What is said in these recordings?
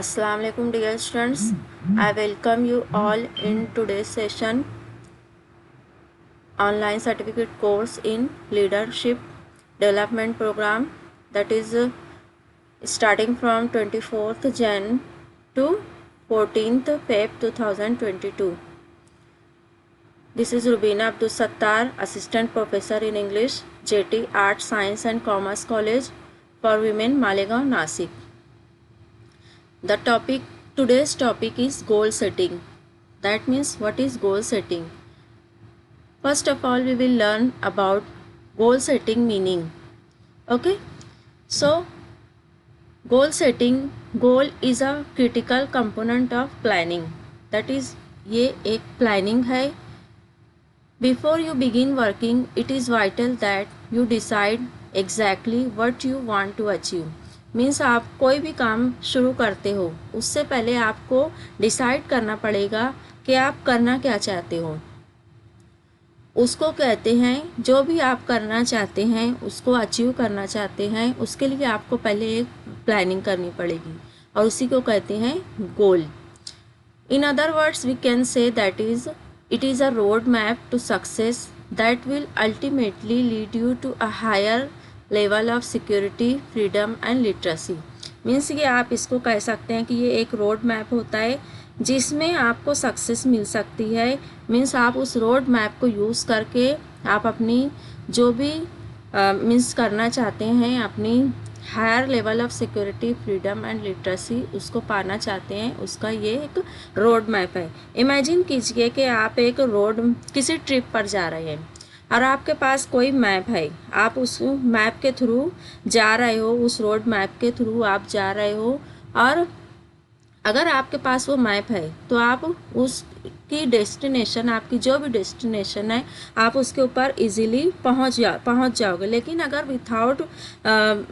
Assalamu alaikum dear students. I welcome you all in today's session online certificate course in leadership development program that is starting from 24th Jan to 14th Feb 2022. This is Rubina Abdul Sattar, Assistant Professor in English, JT Arts, Science and Commerce College for Women, Malegaon, Nasik. Today's topic is goal setting. That means what is goal setting? First of all, we will learn about goal setting meaning. Okay, so goal is a critical component of planning. That is, ये एक planning है. Before you begin working, it is vital that you decide exactly what you want to achieve. Means आप कोई भी काम शुरू करते हो उससे पहले आपको डिसाइड करना पड़ेगा कि आप करना क्या चाहते हो. उसको कहते हैं, जो भी आप करना चाहते हैं उसको अचीव करना चाहते हैं, उसके लिए आपको पहले एक प्लानिंग करनी पड़ेगी और उसी को कहते हैं goal. In other words we can say that is it is a road map to success that will ultimately lead you to a higher level of security, freedom and literacy. Means ये आप इसको कह सकते हैं कि ये एक road map होता है जिसमें आपको सक्सेस मिल सकती है. मीन्स आप उस रोड मैप को यूज़ करके आप अपनी जो भी मीन्स करना चाहते हैं, अपनी higher level of security, freedom and literacy उसको पाना चाहते हैं, उसका ये एक रोड मैप है. इमेजिन कीजिए कि आप एक किसी ट्रिप पर जा रहे हैं और आपके पास कोई मैप है. आप उस मैप के थ्रू जा रहे हो, उस रोड मैप के थ्रू आप जा रहे हो और अगर आपके पास वो मैप है तो आप उसकी डेस्टिनेशन, आपकी जो भी डेस्टिनेशन है, आप उसके ऊपर इजीली पहुंच जाओगे. लेकिन अगर विथआउट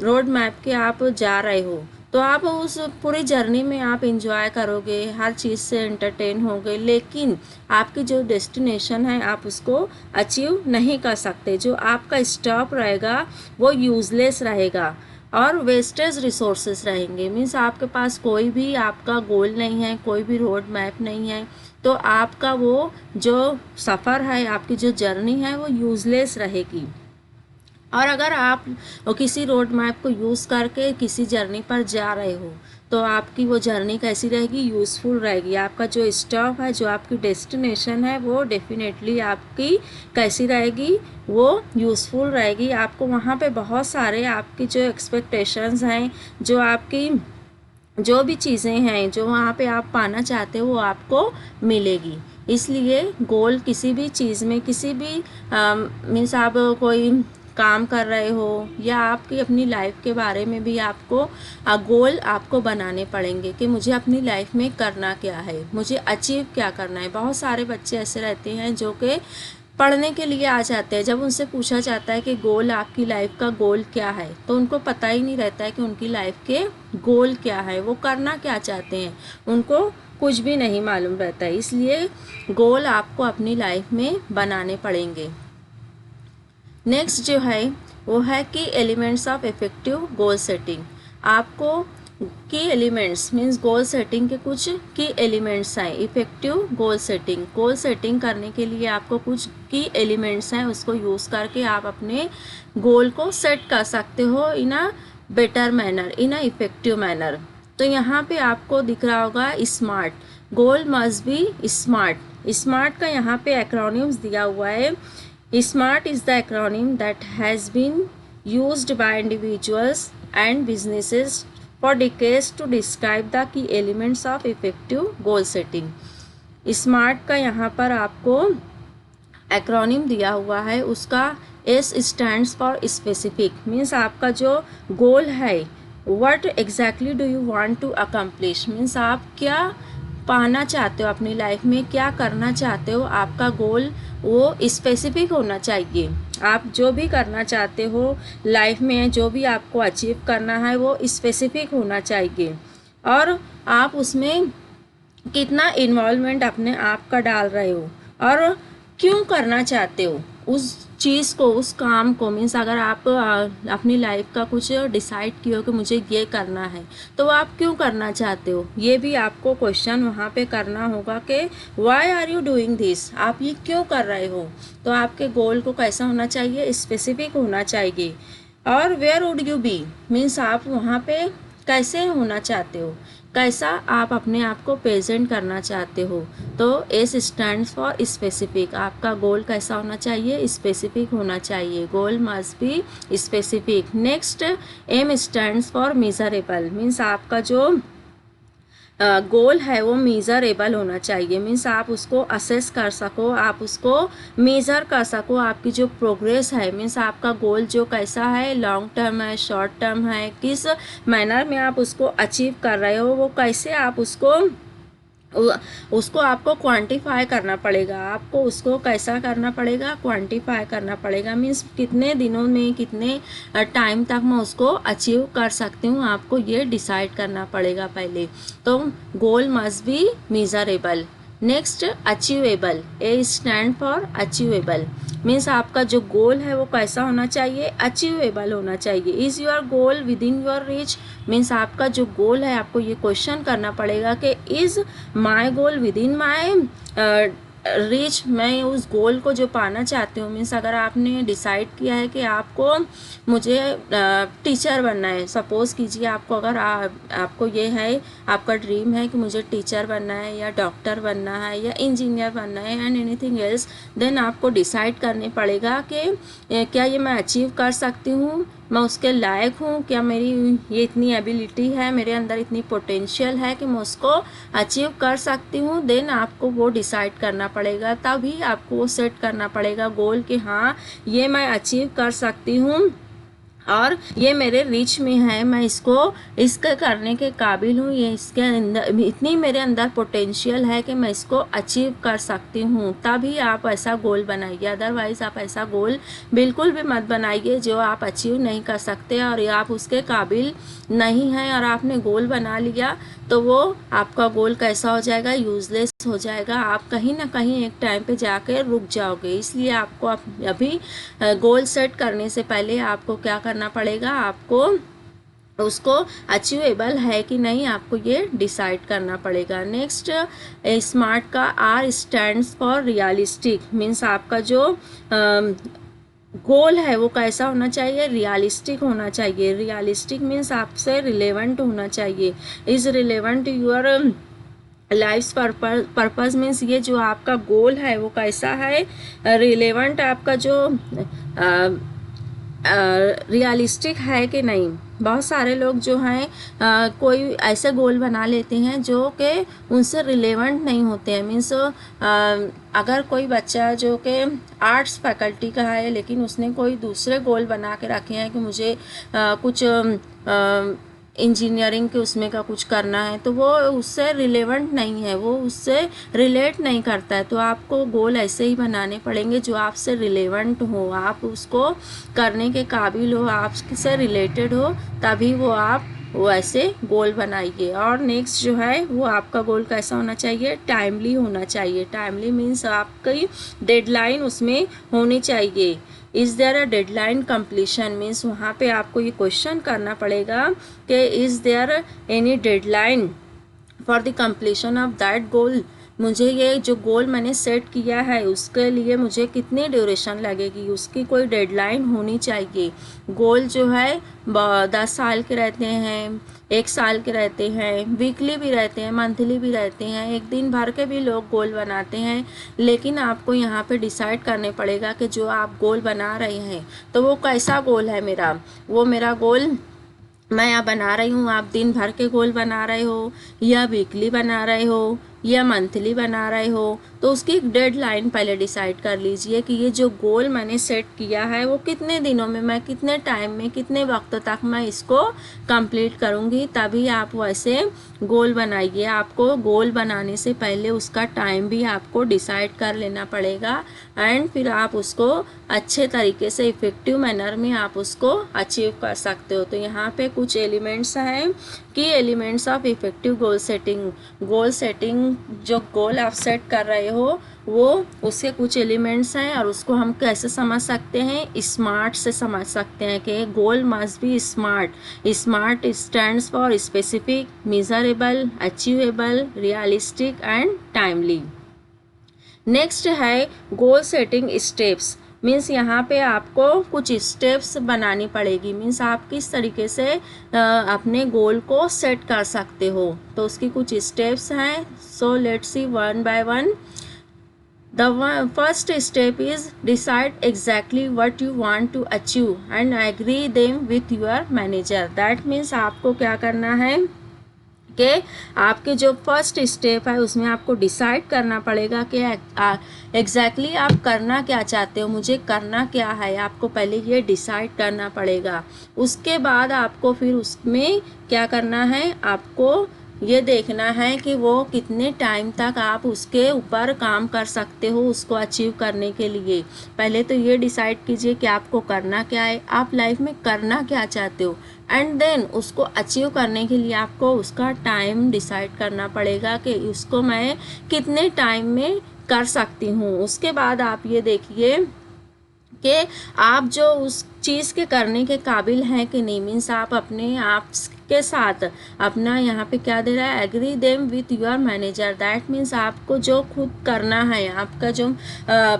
रोड मैप के आप जा रहे हो तो आप उस पूरी जर्नी में आप इंजॉय करोगे, हर चीज़ से एंटरटेन होगे, लेकिन आपकी जो डेस्टिनेशन है आप उसको अचीव नहीं कर सकते. जो आपका स्टॉप रहेगा वो यूज़लेस रहेगा और वेस्टेज रिसोर्सेज रहेंगे. मीन्स आपके पास कोई भी आपका गोल नहीं है, कोई भी रोड मैप नहीं है, तो आपका वो जो सफ़र है, आपकी जो जर्नी है वो यूज़लेस रहेगी. और अगर आप किसी रोड मैप को यूज़ करके किसी जर्नी पर जा रहे हो तो आपकी वो जर्नी कैसी रहेगी? यूज़फुल रहेगी. आपका जो स्टॉप है, जो आपकी डेस्टिनेशन है, वो डेफिनेटली आपकी कैसी रहेगी? वो यूज़फुल रहेगी. आपको वहाँ पे बहुत सारे आपकी जो एक्सपेक्टेशंस हैं, जो आपकी जो भी चीज़ें हैं जो वहाँ पे आप पाना चाहते हो वो आपको मिलेगी. इसलिए गोल किसी भी चीज़ में, किसी भी मीन्स आप कोई काम कर रहे हो या आपकी अपनी लाइफ के बारे में भी आपको गोल आपको बनाने पड़ेंगे कि मुझे अपनी लाइफ में करना क्या है, मुझे अचीव क्या करना है. बहुत सारे बच्चे ऐसे रहते हैं जो कि पढ़ने के लिए आ जाते हैं. जब उनसे पूछा जाता है कि गोल, आपकी लाइफ का गोल क्या है, तो उनको पता ही नहीं रहता है कि उनकी लाइफ के गोल क्या है, वो करना क्या चाहते हैं, उनको कुछ भी नहीं मालूम रहता है. इसलिए गोल आपको अपनी लाइफ में बनाने पड़ेंगे. नेक्स्ट जो है वो है की elements of effective goal setting. आपको की एलिमेंट्स मीन्स गोल सेटिंग के कुछ की एलिमेंट्स हैं. इफेक्टिव गोल सेटिंग करने के लिए आपको कुछ की एलिमेंट्स हैं, उसको यूज़ करके आप अपने गोल को सेट कर सकते हो in a better manner, in a effective manner. तो यहाँ पे आपको दिख रहा होगा smart. Goal must be smart. Smart का यहाँ पे एक्रोनिम्स दिया हुआ है. SMART is the acronym that has been used by individuals and businesses for decades to describe the key elements of effective goal setting. SMART का यहाँ पर आपको एक्रोनिम दिया हुआ है. उसका S stands for specific, means आपका जो गोल है, what exactly do you want to accomplish, means आप क्या पाना चाहते हो अपनी लाइफ में, क्या करना चाहते हो. आपका गोल वो स्पेसिफिक होना चाहिए. आप जो भी करना चाहते हो लाइफ में, जो भी आपको अचीव करना है, वो स्पेसिफिक होना चाहिए. और आप उसमें कितना इन्वॉल्वमेंट अपने आप का डाल रहे हो और क्यों करना चाहते हो, उस चीज़ को, उस काम को, मीन्स अगर आप अपनी लाइफ का कुछ डिसाइड किए हो कि मुझे ये करना है, तो आप क्यों करना चाहते हो, ये भी आपको क्वेश्चन वहाँ पे करना होगा कि why are you doing this, आप ये क्यों कर रहे हो। तो आपके गोल को कैसा होना चाहिए, स्पेसिफिक होना चाहिए। और where would you be, means आप वहाँ पे कैसे होना चाहते हो, कैसा आप अपने आप को प्रेजेंट करना चाहते हो। तो एस स्टैंड्स फॉर स्पेसिफिक, आपका गोल कैसा होना चाहिए, स्पेसिफिक होना चाहिए, goal must be specific. Next, M stands for measurable, means आपका जो गोल है वो मेज़रेबल होना चाहिए, मीन्स आप उसको असेस कर सको, आप उसको मेज़र कर सको, आपकी जो प्रोग्रेस है, मीन्स आपका गोल जो कैसा है, लॉन्ग टर्म है, शॉर्ट टर्म है, किस मैनर में आप उसको अचीव कर रहे हो, वो कैसे आप उसको आपको क्वांटिफाई करना पड़ेगा, आपको उसको कैसा करना पड़ेगा, क्वांटिफाई करना पड़ेगा, मीन्स कितने दिनों में, कितने टाइम तक मैं उसको अचीव कर सकती हूँ, आपको ये डिसाइड करना पड़ेगा पहले। तो goal must be measurable. Next, achievable, A stand for achievable, means आपका जो गोल है वो कैसा होना चाहिए, अचीवेबल होना चाहिए। Is your goal with in your reach, means आपका जो गोल है, आपको ये क्वेश्चन करना पड़ेगा कि is my goal with in my reach, मैं उस गोल को जो पाना चाहती हूँ, मीन्स अगर आपने डिसाइड किया है कि आपको मुझे टीचर बनना है, सपोज़ कीजिए आपको, अगर आपको ये है, आपका ड्रीम है कि मुझे टीचर बनना है या डॉक्टर बनना है या इंजीनियर बनना है एंड एनीथिंग एल्स, देन आपको डिसाइड करने पड़ेगा कि क्या ये मैं अचीव कर सकती हूँ, मैं उसके लायक हूँ, क्या मेरी ये इतनी एबिलिटी है, मेरे अंदर इतनी पोटेंशियल है कि मैं उसको अचीव कर सकती हूँ। देन आपको वो डिसाइड करना पड़ेगा, तभी आपको वो सेट करना पड़ेगा गोल कि हाँ ये मैं अचीव कर सकती हूँ और ये मेरे रीच में है, मैं इसके करने के काबिल हूँ, ये इसके अंदर इतनी मेरे अंदर पोटेंशियल है कि मैं इसको अचीव कर सकती हूँ। तभी आप ऐसा गोल बनाइए, अदरवाइज़ आप ऐसा गोल बिल्कुल भी मत बनाइए जो आप अचीव नहीं कर सकते और आप उसके काबिल नहीं हैं, और आपने गोल बना लिया तो वो आपका गोल कैसा हो जाएगा, यूज़लेस हो जाएगा, आप कहीं ना कहीं एक टाइम पे जाके रुक जाओगे। इसलिए आपको अभी गोल सेट करने से पहले आपको क्या करना पड़ेगा, आपको उसको अचीवेबल है कि नहीं, आपको ये डिसाइड करना पड़ेगा। नेक्स्ट, स्मार्ट का R stands for realistic, means आपका जो गोल है वो कैसा होना चाहिए, रियलिस्टिक होना चाहिए। रियलिस्टिक मीन्स आपसे रिलेवेंट होना चाहिए, is relevant your life purpose, means ये जो आपका गोल है वो कैसा है, रिलेवेंट, आपका जो रियलिस्टिक है कि नहीं। बहुत सारे लोग जो हैं कोई ऐसे गोल बना लेते हैं जो कि उनसे रिलेवेंट नहीं होते हैं, मीन्स अगर कोई बच्चा जो कि आर्ट्स फैकल्टी का है लेकिन उसने कोई दूसरे गोल बना के रखे हैं कि मुझे कुछ इंजीनियरिंग के उसमें का कुछ करना है, तो वो उससे रिलेवेंट नहीं है, वो उससे रिलेट नहीं करता है। तो आपको गोल ऐसे ही बनाने पड़ेंगे जो आपसे रिलेवेंट हो, आप उसको करने के काबिल हो, आपसे रिलेटेड हो, तभी वो आप वैसे गोल बनाइए। और नेक्स्ट जो है वो आपका गोल कैसा होना चाहिए, टाइमली होना चाहिए। टाइमली मीन्स आपकी डेडलाइन उसमें होनी चाहिए। Is there a deadline completion, means वहाँ पे आपको ये क्वेश्चन करना पड़ेगा कि is there any deadline for the completion of that goal, मुझे ये जो गोल मैंने सेट किया है उसके लिए मुझे कितनी ड्यूरेशन लगेगी, उसकी कोई डेडलाइन होनी चाहिए। गोल जो है 10 साल के रहते हैं, 1 साल के रहते हैं, वीकली भी रहते हैं, मंथली भी रहते हैं, एक दिन भर के भी लोग गोल बनाते हैं। लेकिन आपको यहाँ पे डिसाइड करने पड़ेगा कि जो आप गोल बना रहे हैं तो वो कैसा गोल है मेरा, वो मेरा गोल मैं यहाँ बना रही हूँ, आप दिन भर के गोल बना रहे हो या वीकली बना रहे हो या मंथली बना रहे हो, तो उसकी एक डेडलाइन पहले डिसाइड कर लीजिए कि ये जो गोल मैंने सेट किया है वो कितने दिनों में, मैं कितने टाइम में, कितने वक्त तक मैं इसको कंप्लीट करूँगी। तभी आप वैसे गोल बनाइए। आपको गोल बनाने से पहले उसका टाइम भी आपको डिसाइड कर लेना पड़ेगा एंड फिर आप उसको अच्छे तरीके से इफ़ेक्टिव मैनर में आप उसको अचीव कर सकते हो। तो यहाँ पे कुछ एलिमेंट्स हैं की elements of effective goal setting, goal setting जो गोल आप सेट कर रहे हो वो उसके कुछ एलिमेंट्स हैं और उसको हम कैसे समझ सकते हैं, स्मार्ट से समझ सकते हैं कि goal must be smart. Smart stands for specific, measurable, achievable, realistic and timely. Next है गोल सेटिंग स्टेप्स। मीन्स यहाँ पे आपको कुछ स्टेप्स बनानी पड़ेगी। मीन्स आप किस तरीके से अपने गोल को सेट कर सकते हो, तो उसकी कुछ स्टेप्स हैं। So let's see one by one. The first step is decide exactly what you want to achieve and agree them with your manager. That means आपको क्या करना है कि आपके जो फर्स्ट स्टेप है उसमें आपको डिसाइड करना पड़ेगा कि एग्जैक्टली आप करना क्या चाहते हो, मुझे करना क्या है, आपको पहले ये डिसाइड करना पड़ेगा। उसके बाद आपको फिर उसमें क्या करना है, आपको ये देखना है कि वो कितने टाइम तक आप उसके ऊपर काम कर सकते हो उसको अचीव करने के लिए। पहले तो ये डिसाइड कीजिए कि आपको करना क्या है, आप लाइफ में करना क्या चाहते हो, एंड देन उसको अचीव करने के लिए आपको उसका टाइम डिसाइड करना पड़ेगा कि उसको मैं कितने टाइम में कर सकती हूँ। उसके बाद आप ये देखिए कि आप जो उस चीज़ के करने के काबिल हैं कि नहीं। मीन्स आप अपने आप के साथ अपना यहाँ पे क्या दे रहा है, agree them with your manager. That means आपको जो खुद करना है, आपका जो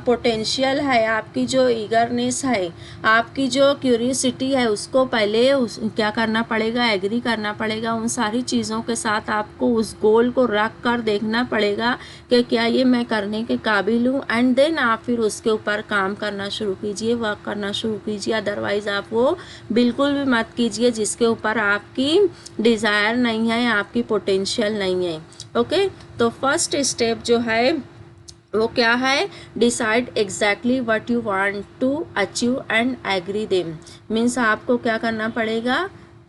पोटेंशियल है, आपकी जो ईगरनेस है, आपकी जो क्यूरियोसिटी है, उसको पहले क्या करना पड़ेगा, एग्री करना पड़ेगा। उन सारी चीज़ों के साथ आपको उस गोल को रख कर देखना पड़ेगा कि क्या ये मैं करने के काबिल हूँ, एंड देन आप फिर उसके ऊपर काम करना शुरू कीजिए, वर्क करना शुरू कीजिए। अदरवाइज़ आप वो बिल्कुल भी मत कीजिए जिसके ऊपर आपकी डिज़ायर नहीं है, आपकी पोटेंशियल नहीं है। ओके, तो फर्स्ट स्टेप जो है वो क्या है, decide exactly what you want to achieve and agree them. Means आपको क्या करना पड़ेगा,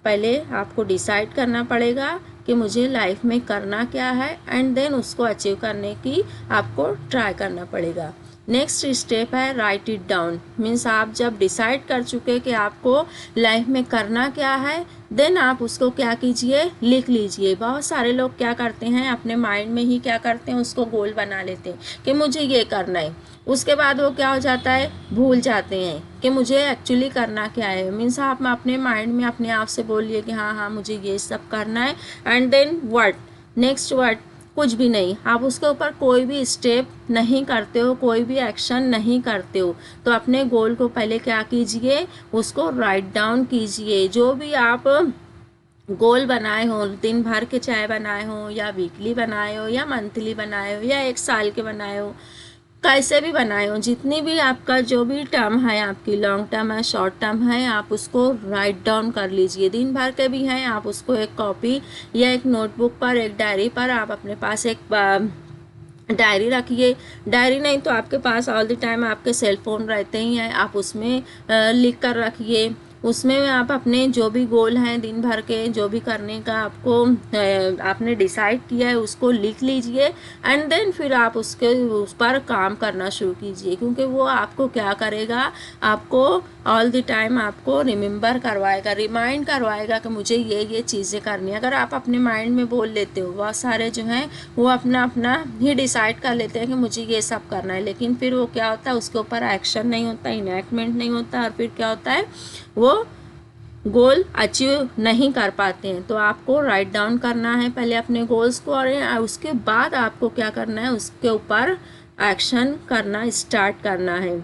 पहले आपको डिसाइड करना पड़ेगा कि मुझे लाइफ में करना क्या है, एंड देन उसको अचीव करने की आपको ट्राई करना पड़ेगा। नेक्स्ट स्टेप है राइट इट डाउन। मीन्स आप जब डिसाइड कर चुके कि आपको लाइफ में करना क्या है, देन आप उसको क्या कीजिए, लिख लीजिए। बहुत सारे लोग क्या करते हैं, अपने माइंड में ही क्या करते हैं, उसको गोल बना लेते हैं कि मुझे ये करना है। उसके बाद वो क्या हो जाता है, भूल जाते हैं कि मुझे एक्चुअली करना क्या है। मीन्स आप अपने माइंड में अपने आप से बोलिए कि हाँ हाँ मुझे ये सब करना है, and then what, next what, कुछ भी नहीं। आप उसके ऊपर कोई भी स्टेप नहीं करते हो, कोई भी एक्शन नहीं करते हो। तो अपने गोल को पहले क्या कीजिए, उसको राइट डाउन कीजिए। जो भी आप गोल बनाए हो, दिन भर के चाहे बनाए हो, या वीकली बनाए हो, या मंथली बनाए हो, या 1 साल के बनाए हो, कैसे भी बनाए हो, जितनी भी आपका जो भी टर्म है, आपकी लॉन्ग टर्म है, शॉर्ट टर्म है, आप उसको राइट डाउन कर लीजिए। दिन भर के भी हैं, आप उसको एक कॉपी या एक नोटबुक पर, एक डायरी पर, आप अपने पास एक डायरी रखिए। डायरी नहीं तो आपके पास ऑल द टाइम आपके सेल फोन रहते ही हैं, आप उसमें लिख कर रखिए। उसमें आप अपने जो भी गोल हैं दिन भर के, जो भी करने का आपको आपने डिसाइड किया है, उसको लिख लीजिए, एंड देन फिर आप उस पर काम करना शुरू कीजिए। क्योंकि वो आपको क्या करेगा, आपको ऑल द टाइम आपको रिमेंबर करवाएगा, रिमाइंड करवाएगा कि मुझे ये चीज़ें करनी है। अगर आप अपने माइंड में बोल लेते हो, बहुत सारे जो हैं वो अपना अपना ही डिसाइड कर लेते हैं कि मुझे ये सब करना है, लेकिन फिर वो क्या होता है, उसके ऊपर एक्शन नहीं होता, इनैक्टमेंट नहीं होता, और फिर क्या होता है, वो गोल अचीव नहीं कर पाते हैं। तो आपको राइट डाउन करना है पहले अपने गोल्स को, और उसके बाद आपको क्या करना है, उसके ऊपर एक्शन करना स्टार्ट करना है।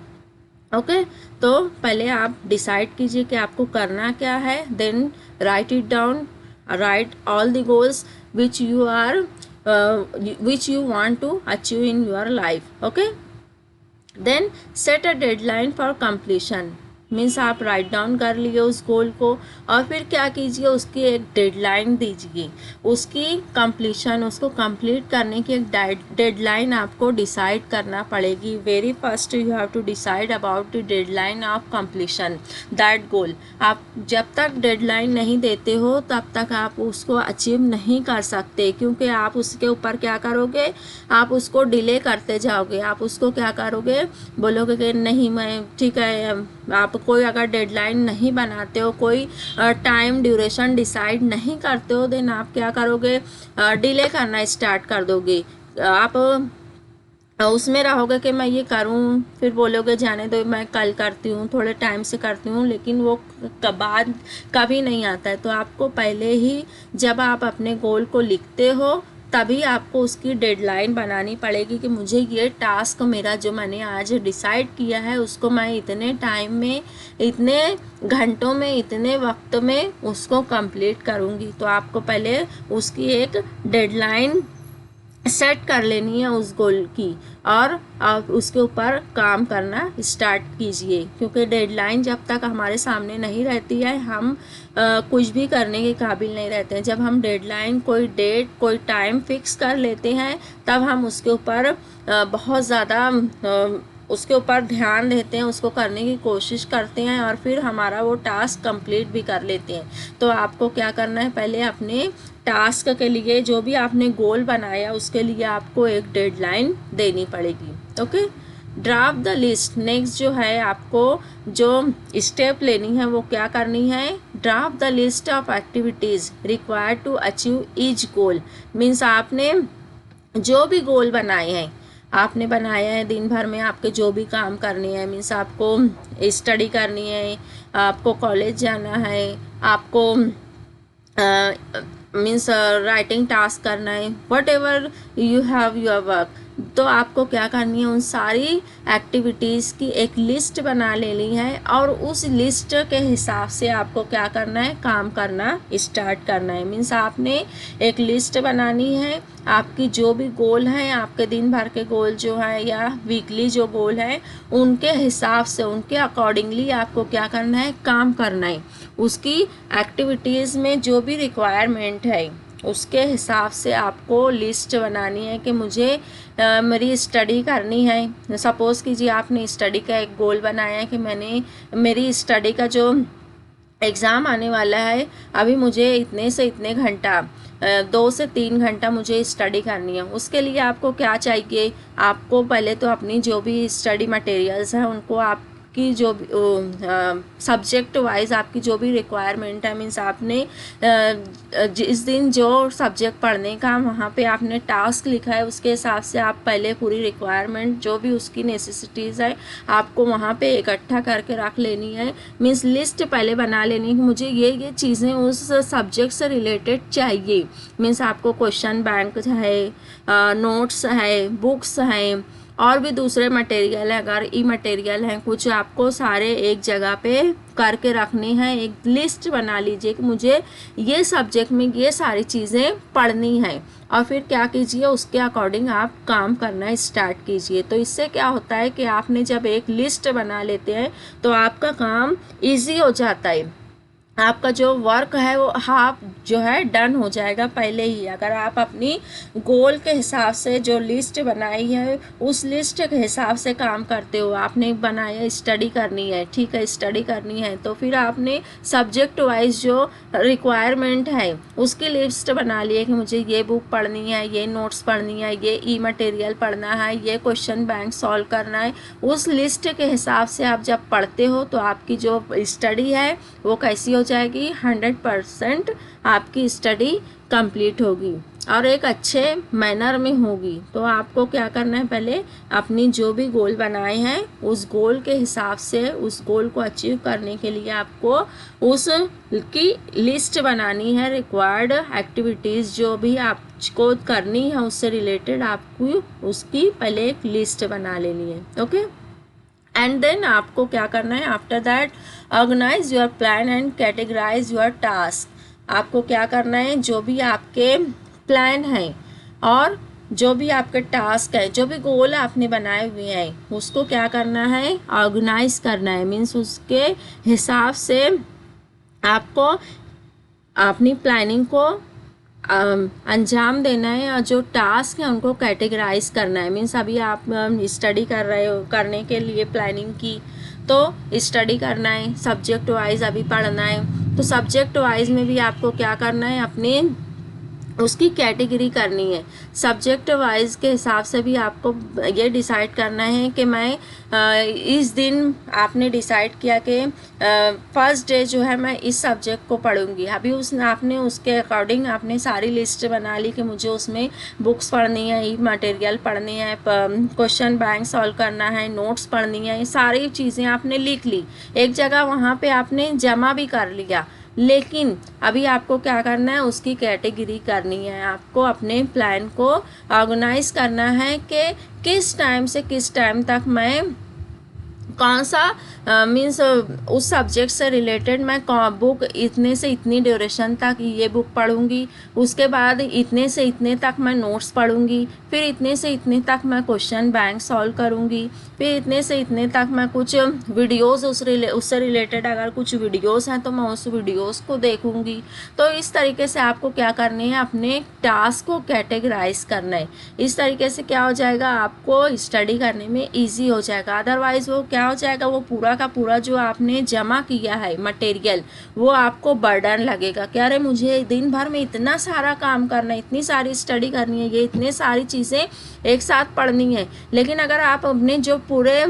ओके, तो पहले आप डिसाइड कीजिए कि आपको करना क्या है, then write it down, write all the goals which you want to achieve in your life. Okay, then set a deadline for completion. Means आप राइट डाउन कर लिए उस गोल को, और फिर क्या कीजिए, उसकी एक डेडलाइन दीजिए, उसकी कंप्लीशन, उसको कंप्लीट करने की एक डेडलाइन आपको डिसाइड करना पड़ेगी। Very first you have to decide about the deadline of completion that goal. आप जब तक डेडलाइन नहीं देते हो तब तक आप उसको अचीव नहीं कर सकते, क्योंकि आप उसके ऊपर क्या करोगे, आप उसको डिले करते जाओगे। आप उसको क्या करोगे, बोलोगे कि नहीं मैं ठीक है आप कोई अगर डेडलाइन नहीं बनाते हो, कोई टाइम ड्यूरेशन डिसाइड नहीं करते हो, देन आप क्या करोगे, डिले करना स्टार्ट कर दोगे। आप उसमें रहोगे कि मैं ये करूं, फिर बोलोगे जाने दो मैं कल करती हूँ, थोड़े टाइम से करती हूँ, लेकिन वो बाद कभी नहीं आता है। तो आपको पहले ही जब आप अपने गोल को लिखते हो तभी आपको उसकी डेडलाइन बनानी पड़ेगी कि मुझे ये टास्क मेरा जो मैंने आज डिसाइड किया है उसको मैं इतने टाइम में, इतने घंटों में, इतने वक्त में उसको कंप्लीट करूँगी। तो आपको पहले उसकी एक डेडलाइन सेट कर लेनी है उस गोल की, और आप उसके ऊपर काम करना स्टार्ट कीजिए, क्योंकि डेडलाइन जब तक हमारे सामने नहीं रहती है हम कुछ भी करने के काबिल नहीं रहते हैं। जब हम डेडलाइन, कोई डेट, कोई टाइम फिक्स कर लेते हैं तब हम उसके ऊपर बहुत ज़्यादा उसके ऊपर ध्यान देते हैं, उसको करने की कोशिश करते हैं और फिर हमारा वो टास्क कंप्लीट भी कर लेते हैं। तो आपको क्या करना है, पहले अपने टास्क के लिए, जो भी आपने गोल बनाया उसके लिए आपको एक डेडलाइन देनी पड़ेगी। Okay, draft the list. Next जो है आपको जो स्टेप लेनी है वो क्या करनी है, draft the list of activities required to achieve each goal. Means आपने जो भी गोल बनाए हैं, आपने बनाया है दिन भर में आपके जो भी काम करने हैं, मीन्स आपको स्टडी करनी है, आपको कॉलेज जाना है, आपको मीन्स राइटिंग टास्क करना है, what ever you have your work, तो आपको क्या करनी है, उन सारी एक्टिविटीज़ की एक लिस्ट बना लेनी है और उस लिस्ट के हिसाब से आपको क्या करना है, काम करना स्टार्ट करना है। मीन्स आपने एक लिस्ट बनानी है, आपकी जो भी गोल हैं, आपके दिन भर के गोल जो है या वीकली जो गोल है, उनके हिसाब से, उनके अकॉर्डिंगली आपको क्या करना है, काम करना है। उसकी एक्टिविटीज़ में जो भी रिक्वायरमेंट है उसके हिसाब से आपको लिस्ट बनानी है कि मुझे मेरी स्टडी करनी है। सपोज़ कीजिए आपने स्टडी का एक गोल बनाया है कि मैंने मेरी स्टडी का जो एग्ज़ाम आने वाला है, अभी मुझे इतने से इतने घंटा 2 से 3 घंटा मुझे स्टडी करनी है। उसके लिए आपको क्या चाहिए, आपको पहले तो अपनी जो भी स्टडी मटेरियल्स हैं उनको आपकी जो भी सब्जेक्ट वाइज आपकी जो भी रिक्वायरमेंट है, मीन्स आपने जिस दिन जो सब्जेक्ट पढ़ने का वहाँ पे आपने टास्क लिखा है उसके हिसाब से आप पहले पूरी रिक्वायरमेंट जो भी उसकी नेसेसिटीज़ है आपको वहाँ पे इकट्ठा करके रख लेनी है। मीन्स लिस्ट पहले बना लेनी है कि मुझे ये चीज़ें उस सब्जेक्ट से रिलेटेड चाहिए। मीन्स आपको क्वेश्चन बैंक है, नोट्स है, बुक्स हैं और भी दूसरे मटेरियल है, अगर ई मटेरियल हैं कुछ, आपको सारे एक जगह पे करके रखने हैं। एक लिस्ट बना लीजिए कि मुझे ये सब्जेक्ट में ये सारी चीज़ें पढ़नी है और फिर क्या कीजिए, उसके अकॉर्डिंग आप काम करना स्टार्ट कीजिए। तो इससे क्या होता है कि आपने जब एक लिस्ट बना लेते हैं तो आपका काम ईजी हो जाता है, आपका जो वर्क है वो हाफ जो है डन हो जाएगा पहले ही। अगर आप अपनी गोल के हिसाब से जो लिस्ट बनाई है उस लिस्ट के हिसाब से काम करते हो, आपने बनाया स्टडी करनी है, ठीक है, स्टडी करनी है, तो फिर आपने सब्जेक्ट वाइज जो रिक्वायरमेंट है उसकी लिस्ट बना ली है कि मुझे ये बुक पढ़नी है, ये नोट्स पढ़नी है, ये ई मटेरियल पढ़ना है, ये क्वेश्चन बैंक सॉल्व करना है। उस लिस्ट के हिसाब से आप जब पढ़ते हो तो आपकी जो स्टडी है वो कैसी हो जाएगी, 100% आपकी स्टडी कंप्लीट होगी और एक अच्छे मैनर में होगी। तो आपको क्या करना है, पहले अपनी जो भी गोल बनाए हैं उस गोल के हिसाब से, उस गोल को अचीव करने के लिए आपको उसकी लिस्ट बनानी है। रिक्वायर्ड एक्टिविटीज़ जो भी आपको करनी है उससे रिलेटेड आपको उसकी पहले एक लिस्ट बना लेनी है। ओके, एंड देन आपको क्या करना है, after that organise your plan and categorise your task. आपको क्या करना है, जो भी आपके प्लान हैं और जो भी आपके टास्क है, जो भी गोल आपने बनाए हुए हैं उसको क्या करना है, ऑर्गेनाइज करना है। मीन्स उसके हिसाब से आपको अपनी प्लानिंग को अंजाम देना है और जो टास्क है उनको कैटेगराइज करना है। मीन्स अभी आप स्टडी कर रहे हो, करने के लिए प्लानिंग की तो स्टडी करना है, सब्जेक्ट वाइज अभी पढ़ना है, तो सब्जेक्ट वाइज में भी आपको क्या करना है, अपने उसकी कैटेगरी करनी है। सब्जेक्ट वाइज के हिसाब से भी आपको ये डिसाइड करना है कि मैं इस दिन आपने डिसाइड किया कि फर्स्ट डे जो है मैं इस सब्जेक्ट को पढ़ूंगी। अभी आपने उसके अकॉर्डिंग आपने सारी लिस्ट बना ली कि मुझे उसमें बुक्स पढ़नी है, ई मटेरियल पढ़नी है, क्वेश्चन बैंक सॉल्व करना है, नोट्स पढ़नी है, ये सारी चीज़ें आपने लिख ली एक जगह, वहाँ पे आपने जमा भी कर लिया। लेकिन अभी आपको क्या करना है, उसकी कैटेगरी करनी है। आपको अपने प्लान को ऑर्गेनाइज करना है कि किस टाइम से किस टाइम तक मैं कौन सा मीन्स उस सब्जेक्ट से रिलेटेड मैं बुक इतने से इतनी ड्यूरेशन तक ये बुक पढ़ूंगी, उसके बाद इतने से इतने तक मैं नोट्स पढ़ूंगी, फिर इतने से इतने तक मैं क्वेश्चन बैंक सॉल्व करूंगी, फिर इतने से इतने तक मैं कुछ वीडियोस उससे रिलेटेड अगर कुछ वीडियोस हैं तो मैं उस वीडियोस को देखूंगी। तो इस तरीके से आपको क्या करनी है, अपने टास्क को कैटेगराइज करना है। इस तरीके से क्या हो जाएगा, आपको स्टडी करने में ईजी हो जाएगा। अदरवाइज वो क्या हो जाएगा, वो पूरा का पूरा जो आपने जमा किया है मटेरियल, वो आपको बर्डन लगेगा कि अरे मुझे दिन भर में इतना सारा काम करना है, इतनी सारी स्टडी करनी है, ये इतनी सारी चीज़ें एक साथ पढ़नी है। लेकिन अगर आप अपने जो पूरे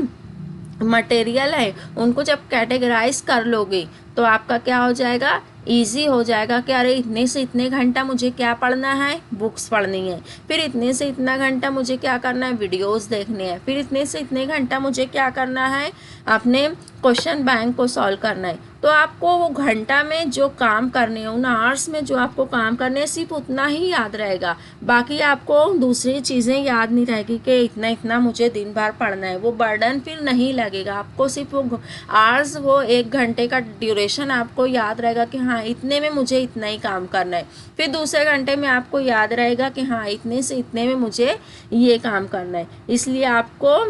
मटेरियल है उनको जब कैटेगराइज कर लोगे तो आपका क्या हो जाएगा, ईजी हो जाएगा कि अरे इतने से इतने घंटा मुझे क्या पढ़ना है, बुक्स पढ़नी है, फिर इतने से इतना घंटा मुझे क्या करना है, वीडियोस देखने हैं, फिर इतने से इतने घंटा मुझे क्या करना है, अपने क्वेश्चन बैंक को सॉल्व करना है। तो आपको वो घंटा में जो काम करने हैं, उन आवर्स में जो आपको काम करने हैं, सिर्फ उतना ही याद रहेगा। बाकी आपको दूसरी चीज़ें याद नहीं रहेगी कि इतना इतना मुझे दिन भर पढ़ना है। वो बर्डन फिर नहीं लगेगा आपको, सिर्फ वो आवर्स, वो 1 घंटे का ड्यूरेशन आपको याद रहेगा कि हाँ इतने में मुझे इतना ही काम करना है। फिर दूसरे घंटे में आपको याद रहेगा कि हाँ इतने से इतने में मुझे ये काम करना है। इसलिए आपको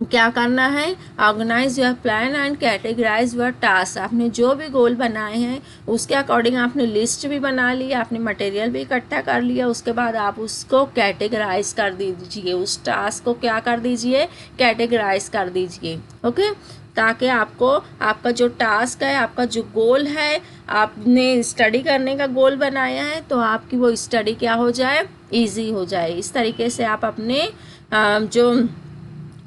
क्या करना है, organise your plan and categorise your task. आपने जो भी गोल बनाए हैं उसके अकॉर्डिंग आपने लिस्ट भी बना ली, आपने मटेरियल भी इकट्ठा कर लिया, उसके बाद आप उसको कैटेगराइज कर दीजिए, उस टास्क को क्या कर दीजिए, कैटेगराइज कर दीजिए। ओके, ताकि आपको आपका जो टास्क है, आपका जो गोल है, आपने स्टडी करने का गोल बनाया है, तो आपकी वो स्टडी क्या हो जाए, ईजी हो जाए। इस तरीके से आप अपने जो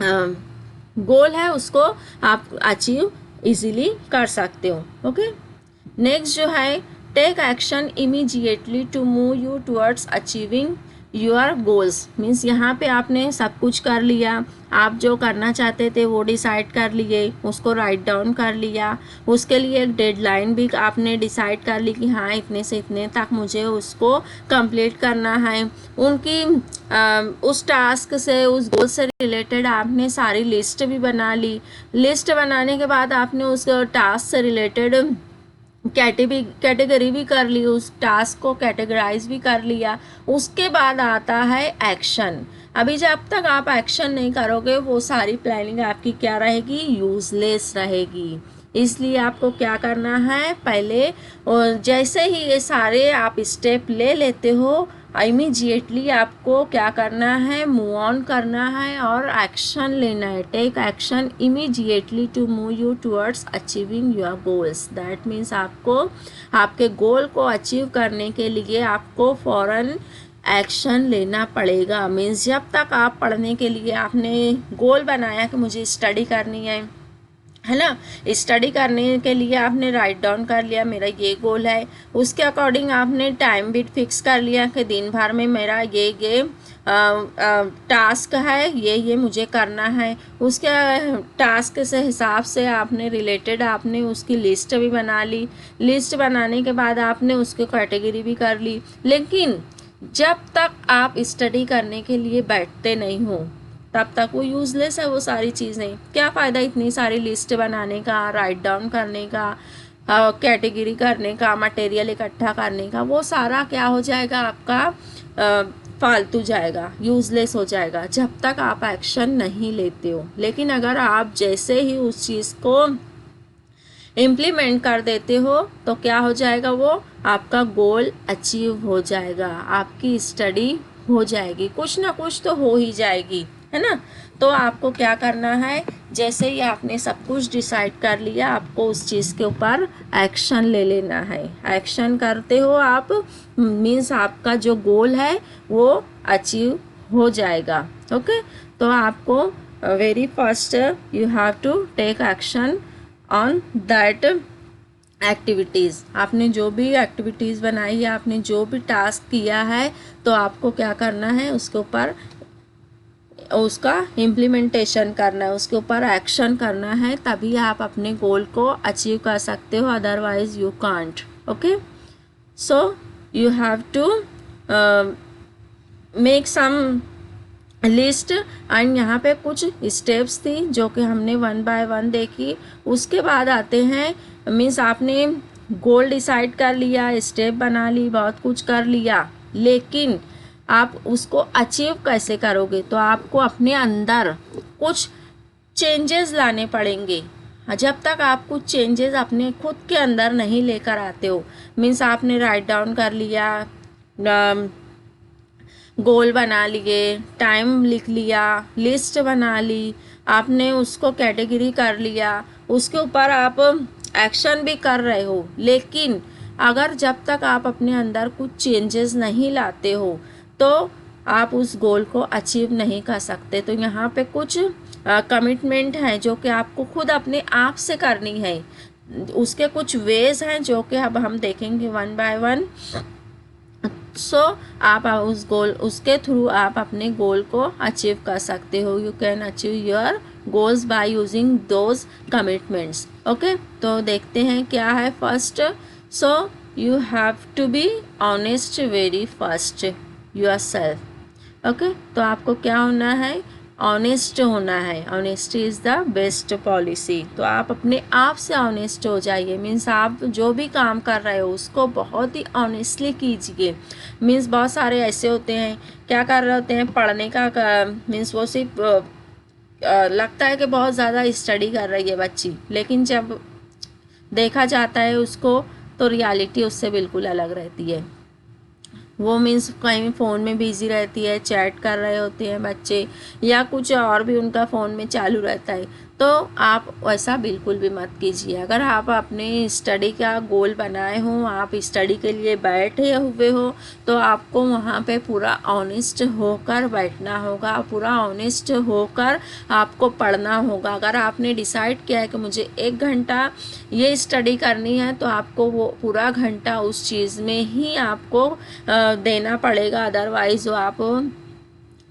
गोल है उसको आप अचीव इजीली कर सकते हो। ओके, नेक्स्ट जो है, take action immediately to move you towards achieving your goals. Means यहाँ पे आपने सब कुछ कर लिया, आप जो करना चाहते थे वो डिसाइड कर लिए, उसको राइट डाउन कर लिया, उसके लिए एक डेडलाइन भी आपने डिसाइड कर ली कि हाँ इतने से इतने तक मुझे उसको कंप्लीट करना है। उनकी उस टास्क से, उस गोल से रिलेटेड आपने सारी लिस्ट भी बना ली। लिस्ट बनाने के बाद आपने उस टास्क से रिलेटेड कैटेगरी भी कर ली, उस टास्क को कैटेगराइज भी कर लिया। उसके बाद आता है एक्शन। अभी जब तक आप एक्शन नहीं करोगे वो सारी प्लानिंग आपकी क्या रहेगी, यूजलेस रहेगी। इसलिए आपको क्या करना है, पहले और जैसे ही ये सारे आप स्टेप ले लेते हो, इमीडिएटली आपको क्या करना है, मूव ऑन करना है और एक्शन लेना है। Take action immediately to move you towards achieving your goals. That means आपको आपके गोल को अचीव करने के लिए आपको फ़ौरन एक्शन लेना पड़ेगा। मीन्स जब तक आप पढ़ने के लिए आपने गोल बनाया कि मुझे स्टडी करनी है ना, स्टडी करने के लिए आपने राइट डाउन कर लिया मेरा ये गोल है, उसके अकॉर्डिंग आपने टाइम भी फिक्स कर लिया कि दिन भर में मेरा ये टास्क है, ये मुझे करना है। उसके टास्क से हिसाब से आपने रिलेटेड आपने उसकी लिस्ट भी बना ली। लिस्ट बनाने के बाद आपने उसकी कैटेगरी भी कर ली। लेकिन जब तक आप स्टडी करने के लिए बैठते नहीं हो तब तक वो यूज़लेस है वो सारी चीज़ें। क्या फ़ायदा इतनी सारी लिस्ट बनाने का, राइट डाउन करने का, कैटेगरी करने का, मटेरियल इकट्ठा करने का, वो सारा क्या हो जाएगा आपका फालतू जाएगा, यूज़लेस हो जाएगा जब तक आप एक्शन नहीं लेते हो। लेकिन अगर आप जैसे ही उस चीज़ को इम्प्लीमेंट कर देते हो तो क्या हो जाएगा, वो आपका गोल अचीव हो जाएगा, आपकी स्टडी हो जाएगी, कुछ ना कुछ तो हो ही जाएगी। है ना। तो आपको क्या करना है, जैसे ही आपने सब कुछ डिसाइड कर लिया, आपको उस चीज़ के ऊपर एक्शन ले लेना है। एक्शन करते हो आप, मीन्स आपका जो गोल है वो अचीव हो जाएगा। ओके, तो आपको very first you have to take action on that activities. आपने जो भी एक्टिविटीज़ बनाई है, आपने जो भी टास्क किया है, तो आपको क्या करना है, उसके ऊपर उसका इम्प्लीमेंटेशन करना है, उसके ऊपर एक्शन करना है, तभी आप अपने गोल को अचीव कर सकते हो, otherwise you can't. Okay, so you have to make some list. And यहाँ पे कुछ स्टेप्स थी जो कि हमने 1 बाय 1 देखी। उसके बाद आते हैं, मीन्स आपने गोल डिसाइड कर लिया, स्टेप बना ली, बहुत कुछ कर लिया, लेकिन आप उसको अचीव कैसे करोगे, तो आपको अपने अंदर कुछ चेंजेस लाने पड़ेंगे। जब तक आप कुछ चेंजेस अपने खुद के अंदर नहीं लेकर आते हो, मीन्स आपने राइट डाउन कर लिया, गोल बना लिए, टाइम लिख लिया, लिस्ट बना ली, आपने उसको कैटेगरी कर लिया, उसके ऊपर आप एक्शन भी कर रहे हो, लेकिन अगर जब तक आप अपने अंदर कुछ चेंजेस नहीं लाते हो तो आप उस गोल को अचीव नहीं कर सकते। तो यहाँ पे कुछ कमिटमेंट हैं जो कि आपको खुद अपने आप से करनी है। उसके कुछ वेज हैं जो कि अब हम देखेंगे 1 बाय 1। सो आप उस गोल, उसके थ्रू आप अपने गोल को अचीव कर सकते हो। You can achieve your goals by using those commitments. Okay, तो देखते हैं क्या है first. So you have to be honest very first yourself. Okay, तो आपको क्या होना है, ऑनेस्ट होना है। Honesty is the best policy. तो आप अपने आप से ऑनेस्ट हो जाइए। मीन्स आप जो भी काम कर रहे हो उसको बहुत ही ऑनेस्टली कीजिए। मीन्स बहुत सारे ऐसे होते हैं, क्या कर रहे होते हैं, पढ़ने का मीन्स वो सिर्फ लगता है कि बहुत ज़्यादा स्टडी कर रही है बच्ची, लेकिन जब देखा जाता है उसको तो रियलिटी उससे बिल्कुल अलग रहती है। वो मीन्स कहीं फ़ोन में बिज़ी रहती है, चैट कर रहे होते हैं बच्चे, या कुछ और भी उनका फ़ोन में चालू रहता है। तो आप वैसा बिल्कुल भी मत कीजिए। अगर आप अपने स्टडी का गोल बनाए हो, आप स्टडी के लिए बैठे हुए हो, तो आपको वहाँ पे पूरा ऑनेस्ट होकर बैठना होगा, पूरा ऑनेस्ट होकर आपको पढ़ना होगा। अगर आपने डिसाइड किया है कि मुझे 1 घंटा ये स्टडी करनी है, तो आपको वो पूरा घंटा उस चीज़ में ही आपको देना पड़ेगा, अदरवाइज़ आप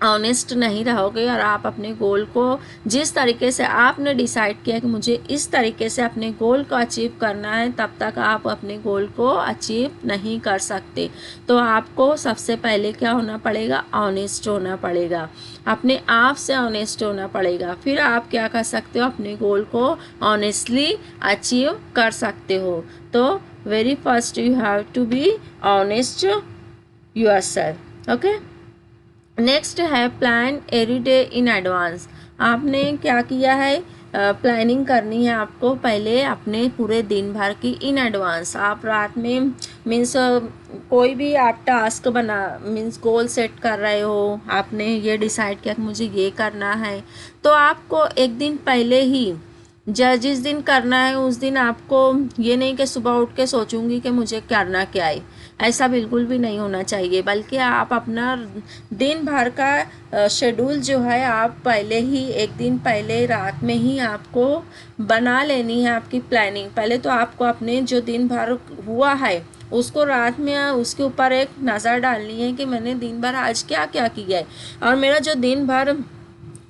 ऑनेस्ट नहीं रहोगे और आप अपने गोल को जिस तरीके से आपने डिसाइड किया कि मुझे इस तरीके से अपने गोल को अचीव करना है, तब तक आप अपने गोल को अचीव नहीं कर सकते। तो आपको सबसे पहले क्या होना पड़ेगा, ऑनेस्ट होना पड़ेगा, अपने आप से ऑनेस्ट होना पड़ेगा। फिर आप क्या कर सकते हो, अपने गोल को ऑनेस्टली अचीव कर सकते हो। तो very first you have to be honest yourself. Okay, next है plan every day in advance. आपने क्या किया है, प्लानिंग करनी है आपको पहले अपने पूरे दिन भर की इन एडवांस। आप रात में मीन्स कोई भी आप टास्क बना, मीन्स गोल सेट कर रहे हो, आपने ये डिसाइड किया कि मुझे ये करना है, तो आपको एक दिन पहले ही जिस दिन करना है उस दिन आपको ये नहीं कि सुबह उठ के सोचूंगी कि मुझे करना क्या है, ऐसा बिल्कुल भी नहीं होना चाहिए। बल्कि आप अपना दिन भर का शेड्यूल जो है आप पहले ही, एक दिन पहले रात में ही आपको बना लेनी है आपकी प्लानिंग। पहले तो आपको अपने जो दिन भर हुआ है उसको रात में उसके ऊपर एक नज़र डालनी है कि मैंने दिन भर आज क्या क्या किया है, और मेरा जो दिन भर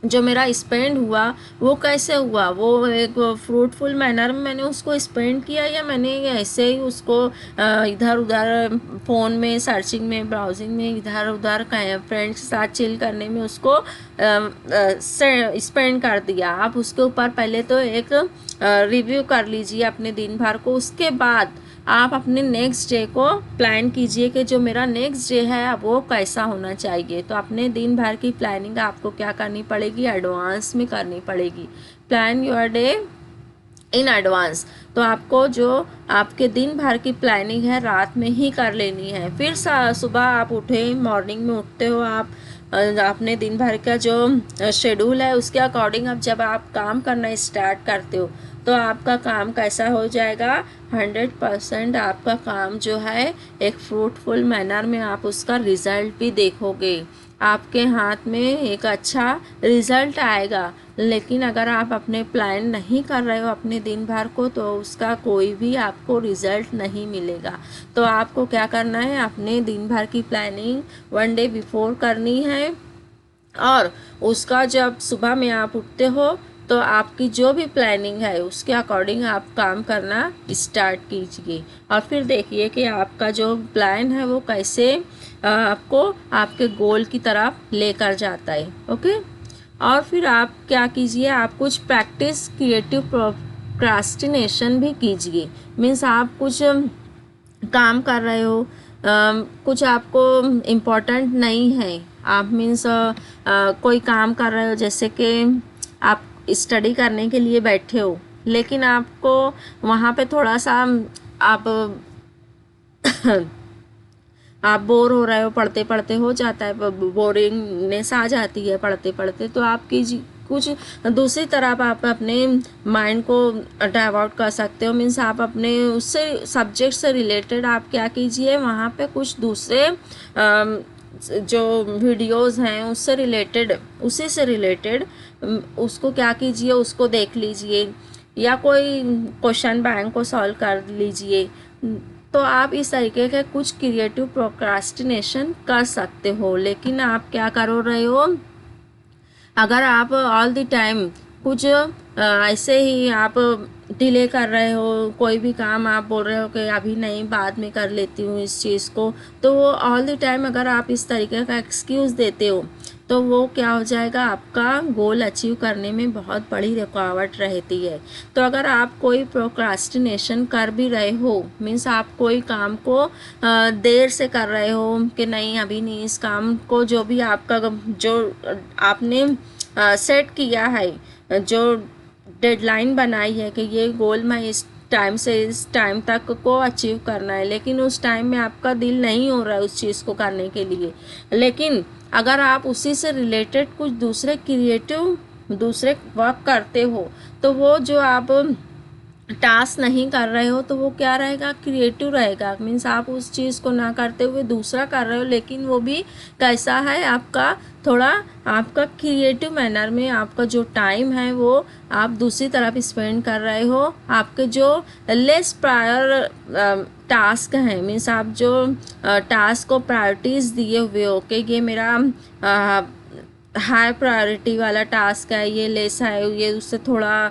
जो मेरा स्पेंड हुआ वो कैसे हुआ, वो एक फ्रूटफुल मैनर में मैंने उसको स्पेंड किया, या मैंने ऐसे ही उसको इधर उधर फ़ोन में सर्चिंग में, ब्राउजिंग में, इधर उधर फ्रेंड्स के साथ चिल करने में उसको स्पेंड कर दिया। आप उसके ऊपर पहले तो एक रिव्यू कर लीजिए अपने दिन भर को। उसके बाद आप अपने नेक्स्ट डे को प्लान कीजिए कि जो मेरा नेक्स्ट डे है अब वो कैसा होना चाहिए। तो अपने दिन भर की प्लानिंग आपको क्या करनी पड़ेगी, एडवांस में करनी पड़ेगी। Plan your day in advance. तो आपको जो आपके दिन भर की प्लानिंग है रात में ही कर लेनी है। फिर सुबह आप उठे, मॉर्निंग में उठते हो आप, अपने दिन भर का जो शेड्यूल है उसके अकॉर्डिंग अब जब आप काम करना स्टार्ट करते हो तो आपका काम कैसा हो जाएगा, 100% आपका काम जो है एक फ्रूटफुल मैनर में आप उसका रिजल्ट भी देखोगे, आपके हाथ में एक अच्छा रिजल्ट आएगा। लेकिन अगर आप अपने प्लान नहीं कर रहे हो अपने दिन भर को तो उसका कोई भी आपको रिजल्ट नहीं मिलेगा। तो आपको क्या करना है, अपने दिन भर की प्लानिंग 1 डे बिफोर करनी है, और उसका जब सुबह में आप उठते हो तो आपकी जो भी प्लानिंग है उसके अकॉर्डिंग आप काम करना स्टार्ट कीजिए, और फिर देखिए कि आपका जो प्लान है वो कैसे आपको आपके गोल की तरफ लेकर जाता है। ओके, और फिर आप क्या कीजिए, आप कुछ प्रैक्टिस क्रिएटिव प्रोक्रास्टिनेशन भी कीजिए। मीन्स आप कुछ काम कर रहे हो, कुछ आपको इम्पोर्टेंट नहीं है, आप मीन्स कोई काम कर रहे हो, जैसे कि आप स्टडी करने के लिए बैठे हो लेकिन आपको वहाँ पे थोड़ा सा आप आप बोर हो रहे हो, पढ़ते पढ़ते हो जाता है, बोरिंगनेस आ जाती है पढ़ते पढ़ते, तो आप कीजिए कुछ दूसरी तरफ आप अपने माइंड को डाइवर्ट कर सकते हो। मीन्स आप अपने उससे सब्जेक्ट से रिलेटेड आप क्या कीजिए, वहाँ पे कुछ दूसरे जो वीडियोस हैं उससे रिलेटेड, उसी से रिलेटेड उसको क्या कीजिए, उसको देख लीजिए, या कोई क्वेश्चन बैंक को सॉल्व कर लीजिए। तो आप इस तरीके के कुछ क्रिएटिव प्रोक्रास्टिनेशन कर सकते हो। लेकिन आप क्या कर रहे हो, अगर आप ऑल द टाइम कुछ ऐसे ही आप डिले कर रहे हो, कोई भी काम आप बोल रहे हो कि अभी नहीं बाद में कर लेती हूँ इस चीज़ को, तो वो ऑल द टाइम अगर आप इस तरीके का एक्सक्यूज़ देते हो तो वो क्या हो जाएगा, आपका गोल अचीव करने में बहुत बड़ी रुकावट रहती है। तो अगर आप कोई प्रोक्रास्टिनेशन कर भी रहे हो, मीन्स आप कोई काम को देर से कर रहे हो कि नहीं अभी नहीं, इस काम को जो भी आपका जो आपने सेट किया है, जो डेडलाइन बनाई है कि ये गोल मैं इस टाइम से इस टाइम तक को अचीव करना है, लेकिन उस टाइम में आपका दिल नहीं हो रहा है उस चीज़ को करने के लिए। लेकिन अगर आप उसी से रिलेटेड कुछ दूसरे क्रिएटिव दूसरे वर्क करते हो तो वो जो आप टास्क नहीं कर रहे हो तो वो क्या रहेगा, क्रिएटिव रहेगा। मीन्स आप उस चीज़ को ना करते हुए दूसरा कर रहे हो, लेकिन वो भी कैसा है, आपका थोड़ा आपका क्रिएटिव मैनर में आपका जो टाइम है वो आप दूसरी तरफ स्पेंड कर रहे हो। आपके जो लेस प्रायर टास्क हैं, मीन्स आप जो टास्क को प्रायोरिटीज़ दिए हुए हो कि ये मेरा हाई प्रायोरिटी वाला टास्क है, ये लेस है, ये उससे थोड़ा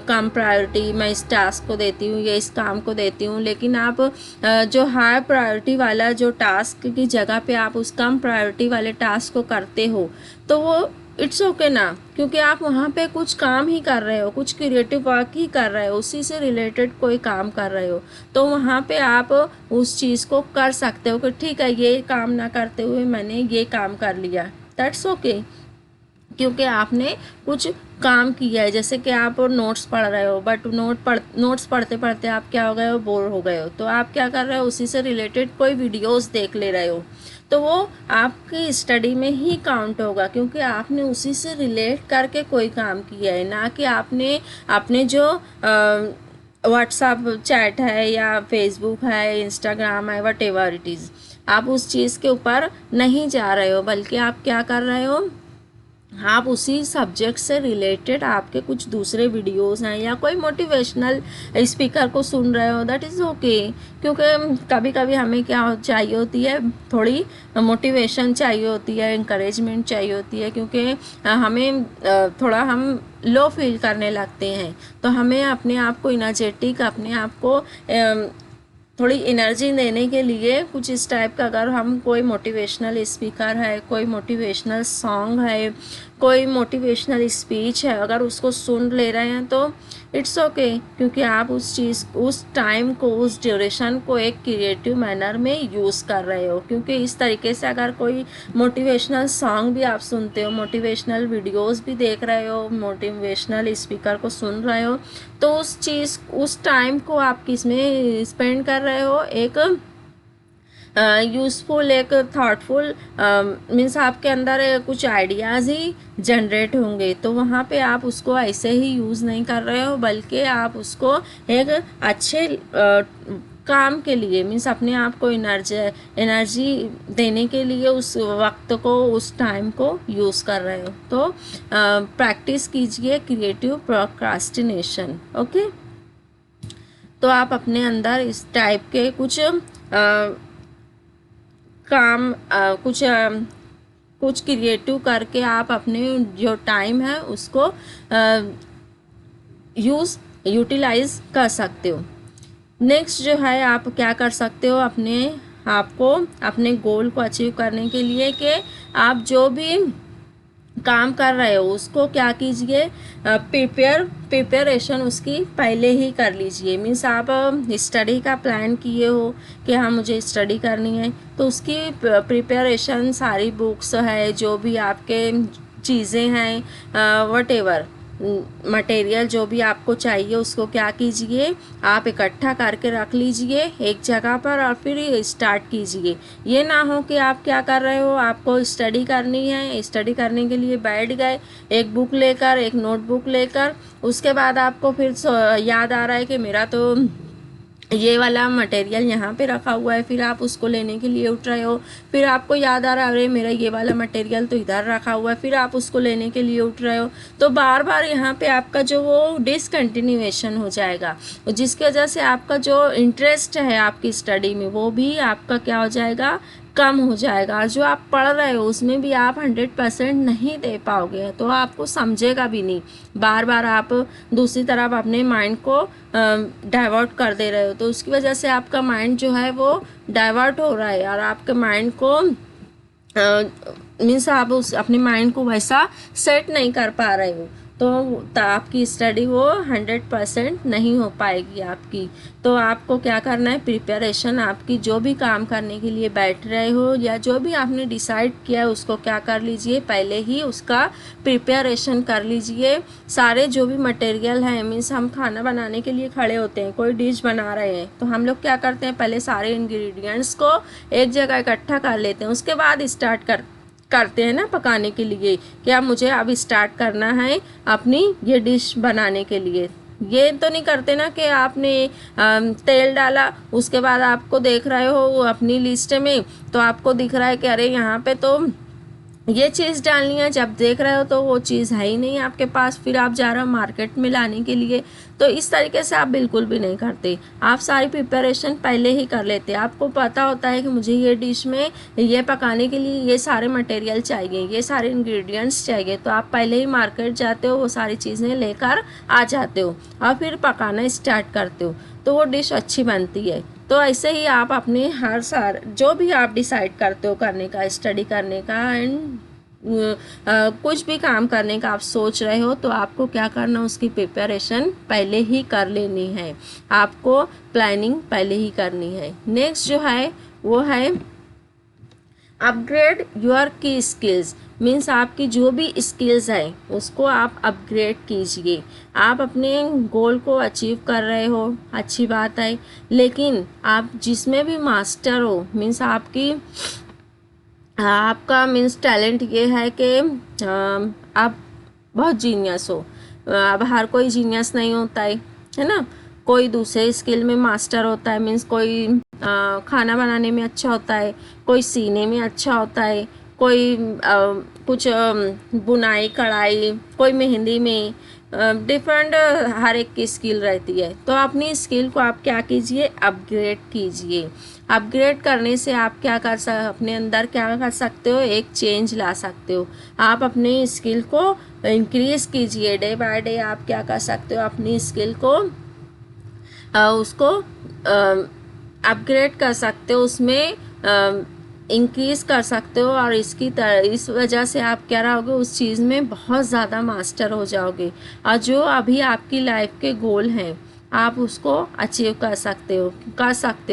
कम प्रायोरिटी मैं इस टास्क को देती हूँ, ये इस काम को देती हूँ। लेकिन आप जो हाई प्रायोरिटी वाला जो टास्क की जगह पे आप उस कम प्रायोरिटी वाले टास्क को करते हो तो वो इट्स ओके ना, क्योंकि आप वहाँ पे कुछ काम ही कर रहे हो, कुछ क्रिएटिव वर्क ही कर रहे हो, उसी से रिलेटेड कोई काम कर रहे हो, तो वहाँ पे आप उस चीज़ को कर सकते हो कि ठीक है ये काम ना करते हुए मैंने ये काम कर लिया, दैट्स ओके, क्योंकि आपने कुछ काम किया है। जैसे कि आप नोट्स पढ़ रहे हो, बट नोट्स पढ़ते पढ़ते आप क्या हो गए हो, बोर हो गए हो, तो आप क्या कर रहे हो, उसी से रिलेटेड कोई वीडियोस देख ले रहे हो, तो वो आपकी स्टडी में ही काउंट होगा, क्योंकि आपने उसी से रिलेट करके कोई काम किया है, ना कि आपने अपने जो व्हाट्सअप चैट है या फेसबुक है, इंस्टाग्राम है, वट एवर इट इज़, आप उस चीज़ के ऊपर नहीं जा रहे हो, बल्कि आप क्या कर रहे हो, आप उसी सब्जेक्ट से रिलेटेड आपके कुछ दूसरे वीडियोस हैं या कोई मोटिवेशनल स्पीकर को सुन रहे हो, दैट इज़ ओके। क्योंकि कभी कभी हमें क्या चाहिए होती है, थोड़ी मोटिवेशन चाहिए होती है, इंकरेजमेंट चाहिए होती है, क्योंकि हमें थोड़ा हम लो फील करने लगते हैं, तो हमें अपने आप को इनर्जेटिक, अपने आप को थोड़ी एनर्जी देने के लिए कुछ इस टाइप का अगर हम कोई मोटिवेशनल स्पीकर है, कोई मोटिवेशनल सॉन्ग है, कोई मोटिवेशनल स्पीच है, अगर उसको सुन ले रहे हैं तो इट्स ओके, क्योंकि आप उस चीज़, उस टाइम को, उस ड्यूरेशन को एक क्रिएटिव मैनर में यूज़ कर रहे हो। क्योंकि इस तरीके से अगर कोई मोटिवेशनल सॉन्ग भी आप सुनते हो, मोटिवेशनल वीडियोस भी देख रहे हो, मोटिवेशनल स्पीकर को सुन रहे हो, तो उस चीज़, उस टाइम को आप किस में स्पेंड कर रहे हो, एक यूज़फुल, एक थॉटफुल, मीन्स आपके अंदर कुछ आइडियाज़ ही जनरेट होंगे। तो वहाँ पे आप उसको ऐसे ही यूज़ नहीं कर रहे हो, बल्कि आप उसको एक अच्छे काम के लिए, मीन्स अपने आप को एनर्जी देने के लिए उस वक्त को, उस टाइम को यूज़ कर रहे हो। तो प्रैक्टिस कीजिए क्रिएटिव प्रोक्रास्टिनेशन। ओके, तो आप अपने अंदर इस टाइप के कुछ काम, कुछ क्रिएटिव करके आप अपने जो टाइम है उसको यूटिलाइज कर सकते हो। नेक्स्ट जो है, आप क्या कर सकते हो अपने आपको, अपने गोल को अचीव करने के लिए, कि आप जो भी काम कर रहे हो उसको क्या कीजिए, प्रिपरेशन उसकी पहले ही कर लीजिए। मीन्स आप स्टडी का प्लान किए हो कि हाँ मुझे स्टडी करनी है, तो उसकी प्रिपरेशन, सारी बुक्स है, जो भी आपके चीज़ें हैं, वटेवर मटेरियल जो भी आपको चाहिए, उसको क्या कीजिए, आप इकट्ठा करके रख लीजिए एक जगह पर और फिर स्टार्ट कीजिए। ये ना हो कि आप क्या कर रहे हो, आपको स्टडी करनी है, स्टडी करने के लिए बैठ गए एक बुक लेकर, एक नोटबुक लेकर, उसके बाद आपको फिर याद आ रहा है कि मेरा तो ये वाला मटेरियल यहाँ पे रखा हुआ है, फिर आप उसको लेने के लिए उठ रहे हो, फिर आपको याद आ रहा है अरे मेरा ये वाला मटेरियल तो इधर रखा हुआ है, फिर आप उसको लेने के लिए उठ रहे हो। तो बार बार यहाँ पे आपका जो वो डिसकंटिन्यूएशन हो जाएगा, जिसकी वजह से आपका जो इंटरेस्ट है आपकी स्टडी में वो भी आपका क्या हो जाएगा, कम हो जाएगा। जो आप पढ़ रहे हो उसमें भी आप 100% नहीं दे पाओगे, तो आपको समझेगा भी नहीं। बार बार आप दूसरी तरफ अपने माइंड को डाइवर्ट कर दे रहे हो, तो उसकी वजह से आपका माइंड जो है वो डाइवर्ट हो रहा है, और आपके माइंड को मीन्स आप उस अपने माइंड को वैसा सेट नहीं कर पा रहे हो, तो आपकी स्टडी वो 100% नहीं हो पाएगी आपकी। तो आपको क्या करना है, प्रिपरेशन, आपकी जो भी काम करने के लिए बैठ रहे हो या जो भी आपने डिसाइड किया है उसको क्या कर लीजिए, पहले ही उसका प्रिपरेशन कर लीजिए। सारे जो भी मटेरियल है, मीन्स हम खाना बनाने के लिए खड़े होते हैं, कोई डिश बना रहे हैं, तो हम लोग क्या करते हैं, पहले सारे इंग्रेडिएंट्स को एक जगह इकट्ठा कर लेते हैं, उसके बाद स्टार्ट करते हैं ना पकाने के लिए, क्या मुझे अब स्टार्ट करना है अपनी ये डिश बनाने के लिए। ये तो नहीं करते ना कि आपने तेल डाला, उसके बाद आपको देख रहे हो अपनी लिस्ट में, तो आपको दिख रहा है कि अरे यहाँ पे तो ये चीज़ डालनी है, जब देख रहे हो तो वो चीज़ है ही नहीं आपके पास, फिर आप जा रहे हो मार्केट में लाने के लिए। तो इस तरीके से आप बिल्कुल भी नहीं करते, आप सारी प्रिपरेशन पहले ही कर लेते। आपको पता होता है कि मुझे ये डिश में ये पकाने के लिए ये सारे मटेरियल चाहिए, ये सारे इंग्रेडिएंट्स चाहिए, तो आप पहले ही मार्केट जाते हो, वो सारी चीज़ें लेकर आ जाते हो और फिर पकाना स्टार्ट करते हो, तो वो डिश अच्छी बनती है। तो ऐसे ही आप अपने हर साल जो भी आप डिसाइड करते हो करने का, स्टडी करने का एंड कुछ भी काम करने का आप सोच रहे हो, तो आपको क्या करना, उसकी प्रिपरेशन पहले ही कर लेनी है, आपको प्लानिंग पहले ही करनी है। नेक्स्ट जो है वो है अपग्रेड योर की स्किल्स। मीन्स आपकी जो भी स्किल्स है उसको आप अपग्रेड कीजिए। आप अपने गोल को अचीव कर रहे हो, अच्छी बात है, लेकिन आप जिसमें भी मास्टर हो, मीन्स आपका मीन्स टैलेंट ये है कि आप बहुत जीनियस हो। अब हर कोई जीनियस नहीं होता है ना, कोई दूसरे स्किल में मास्टर होता है, मीन्स कोई खाना बनाने में अच्छा होता है, कोई सीने में अच्छा होता है, कोई कुछ बुनाई कढ़ाई, कोई मेहंदी में, डिफरेंट हर एक की स्किल रहती है। तो अपनी स्किल को आप क्या कीजिए, अपग्रेड कीजिए। अपग्रेड करने से आप क्या अपने अंदर क्या कर सकते हो, एक चेंज ला सकते हो। आप अपनी स्किल को इंक्रीज़ कीजिए, डे बाय डे आप क्या कर सकते हो, अपनी स्किल को उसको अपग्रेड कर सकते हो, उसमें इंक्रीज़ कर सकते हो, और इस वजह से आप क्या रहोगे, उस चीज़ में बहुत ज़्यादा मास्टर हो जाओगे, और जो अभी आपकी लाइफ के गोल हैं आप उसको अचीव कर सकते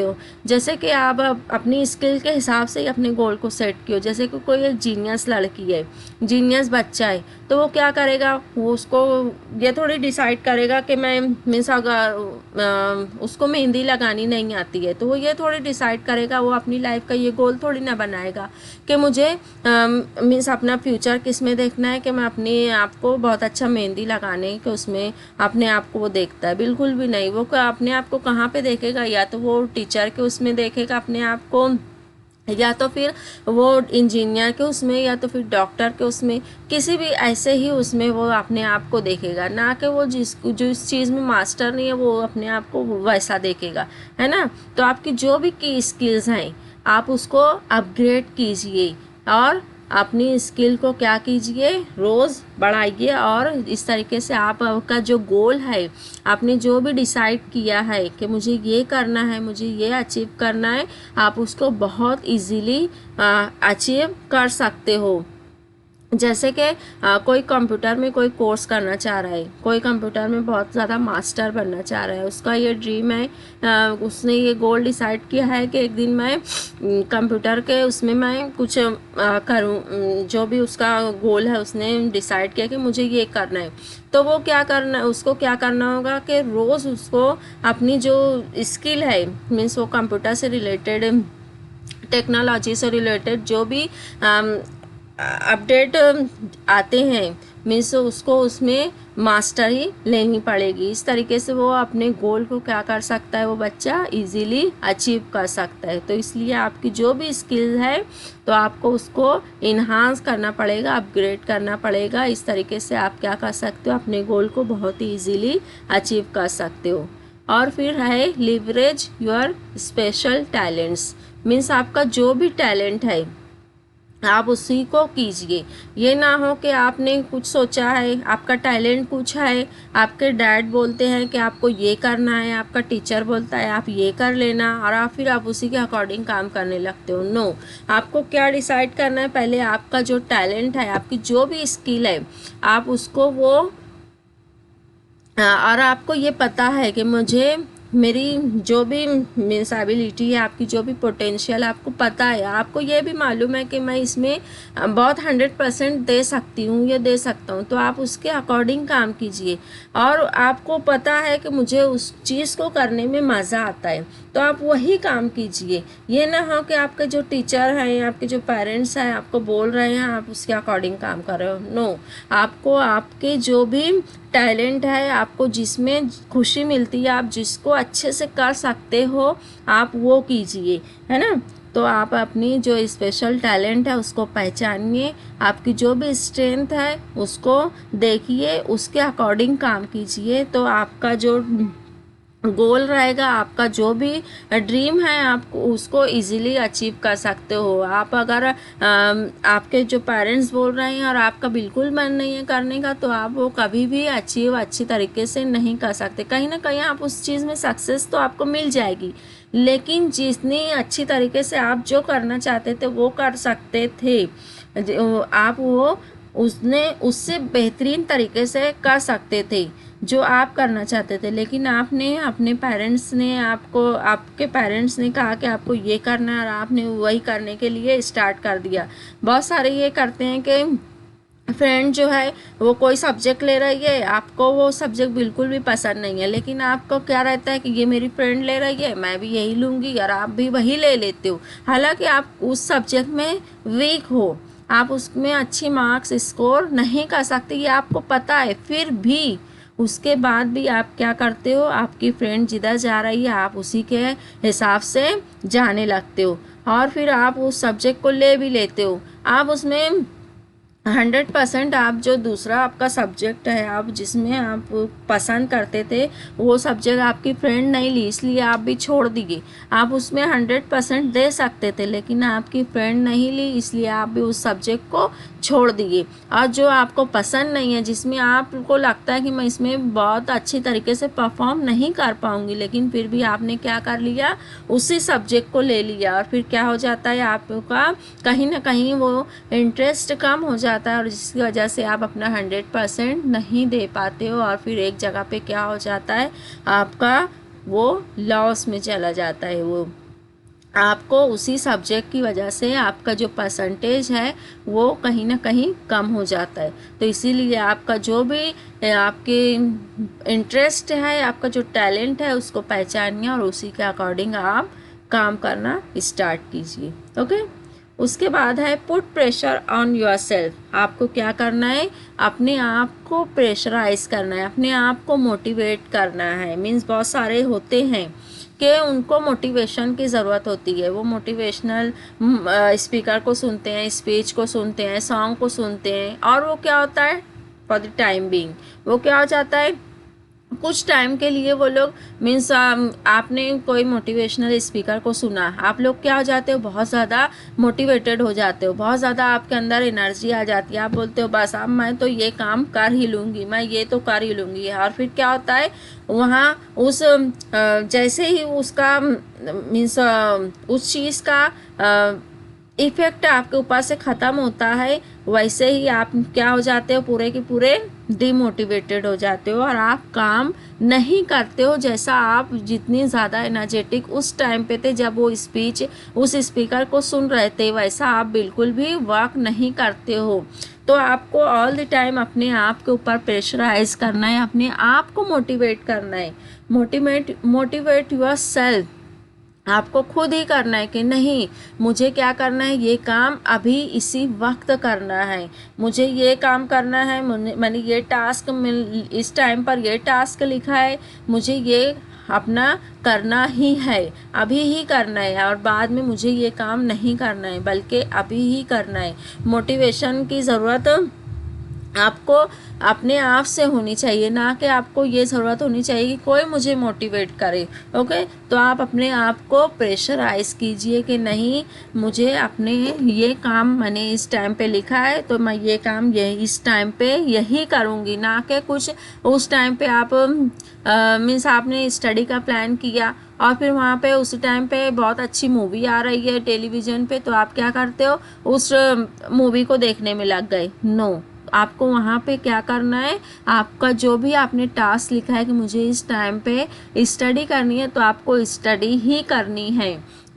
हो। जैसे कि आप अपनी स्किल के हिसाब से ही अपने गोल को सेट किया। जैसे कि कोई एक जीनियस लड़की है, जीनियस बच्चा है, तो वो क्या करेगा, वो उसको ये थोड़ी डिसाइड करेगा कि मैं मीन्स अगर उसको मेहंदी लगानी नहीं आती है, तो वो ये थोड़ी डिसाइड करेगा, वो अपनी लाइफ का ये गोल थोड़ी ना बनाएगा कि मुझे मीन्स अपना फ्यूचर किस में देखना है, कि मैं अपने आप को बहुत अच्छा मेहंदी लगाने के उसमें अपने आप को वो देखता है। बिल्कुल भी नहीं। वो अपने आप को कहाँ पे देखेगा, या तो वो टीचर के उसमें देखेगा अपने आप को, या तो फिर वो इंजीनियर के उसमें, या तो फिर डॉक्टर के उसमें, किसी भी ऐसे ही उसमें वो अपने आप को देखेगा, ना कि वो जो इस चीज़ में मास्टर नहीं है वो अपने आप को वैसा देखेगा, है ना। तो आपकी जो भी की स्किल्स हैं आप उसको अपग्रेड कीजिए, और अपनी स्किल को क्या कीजिए, रोज़ बढ़ाइए, और इस तरीके से आपका जो गोल है, आपने जो भी डिसाइड किया है कि मुझे ये करना है, मुझे ये अचीव करना है, आप उसको बहुत इजीली अचीव कर सकते हो। जैसे कि कोई कंप्यूटर में कोई कोर्स करना चाह रहा है, कोई कंप्यूटर में बहुत ज़्यादा मास्टर बनना चाह रहा है, उसका ये ड्रीम है, उसने ये गोल डिसाइड किया है कि एक दिन मैं कंप्यूटर के उसमें मैं कुछ करूं, जो भी उसका गोल है उसने डिसाइड किया कि मुझे ये करना है। तो वो क्या करना, उसको क्या करना होगा कि रोज़ उसको अपनी जो स्किल है, मीन्स वो कंप्यूटर से रिलेटेड, टेक्नोलॉजी से रिलेटेड जो भी अपडेट आते हैं, मीन्स उसको उसमें मास्टरी लेनी पड़ेगी। इस तरीके से वो अपने गोल को क्या कर सकता है, वो बच्चा इजीली अचीव कर सकता है। तो इसलिए आपकी जो भी स्किल है तो आपको उसको इन्हांस करना पड़ेगा, अपग्रेड करना पड़ेगा। इस तरीके से आप क्या कर सकते हो, अपने गोल को बहुत ही ईजीली अचीव कर सकते हो। और फिर है leverage your special talents, means आपका जो भी टैलेंट है आप उसी को कीजिए। ये ना हो कि आपने कुछ सोचा है, आपका टैलेंट कुछ है, आपके डैड बोलते हैं कि आपको ये करना है, आपका टीचर बोलता है आप ये कर लेना, और आप उसी के अकॉर्डिंग काम करने लगते हो। नो, आपको क्या डिसाइड करना है, पहले आपका जो टैलेंट है, आपकी जो भी स्किल है, आप उसको और आपको ये पता है कि मुझे मेरी जो भी मीन्स एबिलिटी है, आपकी जो भी पोटेंशियल आपको पता है, आपको ये भी मालूम है कि मैं इसमें बहुत 100% दे सकती हूँ, ये दे सकता हूँ, तो आप उसके अकॉर्डिंग काम कीजिए। और आपको पता है कि मुझे उस चीज़ को करने में मज़ा आता है, तो आप वही काम कीजिए। ये ना हो कि आपके जो टीचर हैं, आपके जो पेरेंट्स हैं आपको बोल रहे हैं, आप उसके अकॉर्डिंग काम कर रहे हो। नो, आपको आपके जो भी टैलेंट है, आपको जिसमें खुशी मिलती है, आप जिसको अच्छे से कर सकते हो, आप वो कीजिए, है ना। तो आप अपनी जो स्पेशल टैलेंट है उसको पहचानिए, आपकी जो भी स्ट्रेंथ है उसको देखिए, उसके अकॉर्डिंग काम कीजिए। तो आपका जो गोल रहेगा, आपका जो भी ड्रीम है, आप उसको इजीली अचीव कर सकते हो। आप अगर आपके जो पेरेंट्स बोल रहे हैं और आपका बिल्कुल मन नहीं है करने का, तो आप वो कभी भी अचीव अच्छी तरीके से नहीं कर सकते। कहीं ना कहीं आप उस चीज़ में सक्सेस तो आपको मिल जाएगी, लेकिन जितनी अच्छी तरीके से आप जो करना चाहते थे वो कर सकते थे, आप वो उससे बेहतरीन तरीके से कर सकते थे जो आप करना चाहते थे। लेकिन आपने आपके पेरेंट्स ने कहा कि आपको ये करना है, और आपने वही करने के लिए स्टार्ट कर दिया। बहुत सारे ये करते हैं कि फ्रेंड जो है वो कोई सब्जेक्ट ले रही है, आपको वो सब्जेक्ट बिल्कुल भी पसंद नहीं है, लेकिन आपको क्या रहता है कि ये मेरी फ्रेंड ले रही है, मैं भी यही लूँगी, और आप भी वही ले लेते हो। हालांकि आप उस सब्जेक्ट में वीक हो, आप उसमें अच्छी मार्क्स स्कोर नहीं कर सकते, ये आपको पता है, फिर भी उसके बाद भी आप क्या करते हो, आपकी फ्रेंड जिधर जा रही है आप उसी के हिसाब से जाने लगते हो, और फिर आप उस सब्जेक्ट को ले भी लेते हो। आप उसमें 100% आप जो दूसरा आपका सब्जेक्ट है, आप जिसमें आप पसंद करते थे, वो सब्जेक्ट आपकी फ्रेंड नहीं ली इसलिए आप भी छोड़ दिए। आप उसमें 100% दे सकते थे, लेकिन आपकी फ्रेंड नहीं ली इसलिए आप भी उस सब्जेक्ट को छोड़ दिए। और जो आपको पसंद नहीं है, जिसमें आपको लगता है कि मैं इसमें बहुत अच्छी तरीके से परफॉर्म नहीं कर पाऊँगी, लेकिन फिर भी आपने क्या कर लिया, उसी सब्जेक्ट को ले लिया। और फिर क्या हो जाता है, आपका कहीं ना कहीं वो इंटरेस्ट कम हो जाता है, और जिसकी वजह से आप अपना 100% नहीं दे पाते हो, और फिर एक जगह पे क्या हो जाता है, आपका वो लॉस में चला जाता है। वो आपको उसी सब्जेक्ट की वजह से आपका जो परसेंटेज है वो कहीं ना कहीं कम हो जाता है। तो इसीलिए आपका जो भी आपके इंटरेस्ट है, आपका जो टैलेंट है, उसको पहचानिए और उसी के अकॉर्डिंग आप काम करना स्टार्ट कीजिए। ओके। उसके बाद है put pressure on your self. आपको क्या करना है, अपने आप को प्रेशराइज करना है, अपने आप को मोटिवेट करना है। मीन्स बहुत सारे होते हैं कि उनको मोटिवेशन की ज़रूरत होती है, वो मोटिवेशनल स्पीकर को सुनते हैं, स्पीच को सुनते हैं, सॉन्ग को सुनते हैं, और वो क्या होता है, फॉर द टाइम बीइंग वो क्या हो जाता है, कुछ टाइम के लिए वो लोग मीन्स आपने कोई मोटिवेशनल स्पीकर को सुना, आप लोग क्या हो जाते हो, बहुत ज़्यादा मोटिवेटेड हो जाते हो, बहुत ज़्यादा आपके अंदर एनर्जी आ जाती है, आप बोलते हो बस अब मैं तो ये काम कर ही लूँगी, मैं ये तो कर ही लूँगी। और फिर क्या होता है, वहाँ उस जैसे ही उसका मीन्स उस चीज़ का इफ़ेक्ट आपके ऊपर से ख़त्म होता है, वैसे ही आप क्या हो जाते हो, पूरे के पूरे डिमोटिवेटेड हो जाते हो, और आप काम नहीं करते हो जैसा आप जितनी ज़्यादा एनर्जेटिक उस टाइम पे थे जब वो स्पीच उस स्पीकर को सुन रहे थे, वैसा आप बिल्कुल भी वर्क नहीं करते हो। तो आपको ऑल द टाइम अपने आप के ऊपर प्रेशराइज करना है, अपने आप को मोटिवेट करना है। मोटिवेट योर सेल्फ, आपको खुद ही करना है कि नहीं, मुझे क्या करना है, ये काम अभी इसी वक्त करना है, मुझे ये काम करना है, मैंने ये टास्क इस टाइम पर ये टास्क लिखा है, मुझे ये अपना करना ही है, अभी ही करना है, और बाद में मुझे ये काम नहीं करना है, बल्कि अभी ही करना है। मोटिवेशन की ज़रूरत आपको अपने आप से होनी चाहिए, ना कि आपको ये ज़रूरत होनी चाहिए कि कोई मुझे मोटिवेट करे। ओके। तो आप अपने आप को प्रेशराइज कीजिए कि नहीं, मुझे अपने ये काम मैंने इस टाइम पे लिखा है, तो मैं ये काम ये इस टाइम पे यही करूँगी, ना कि कुछ उस टाइम पे आप मीन्स आपने स्टडी का प्लान किया और फिर वहाँ पे उस टाइम पे बहुत अच्छी मूवी आ रही है टेलीविज़न पे, तो आप क्या करते हो, उस मूवी को देखने में लग गए। नो, आपको वहाँ पे क्या करना है, आपका जो भी आपने टास्क लिखा है कि मुझे इस टाइम पे स्टडी करनी है, तो आपको स्टडी ही करनी है।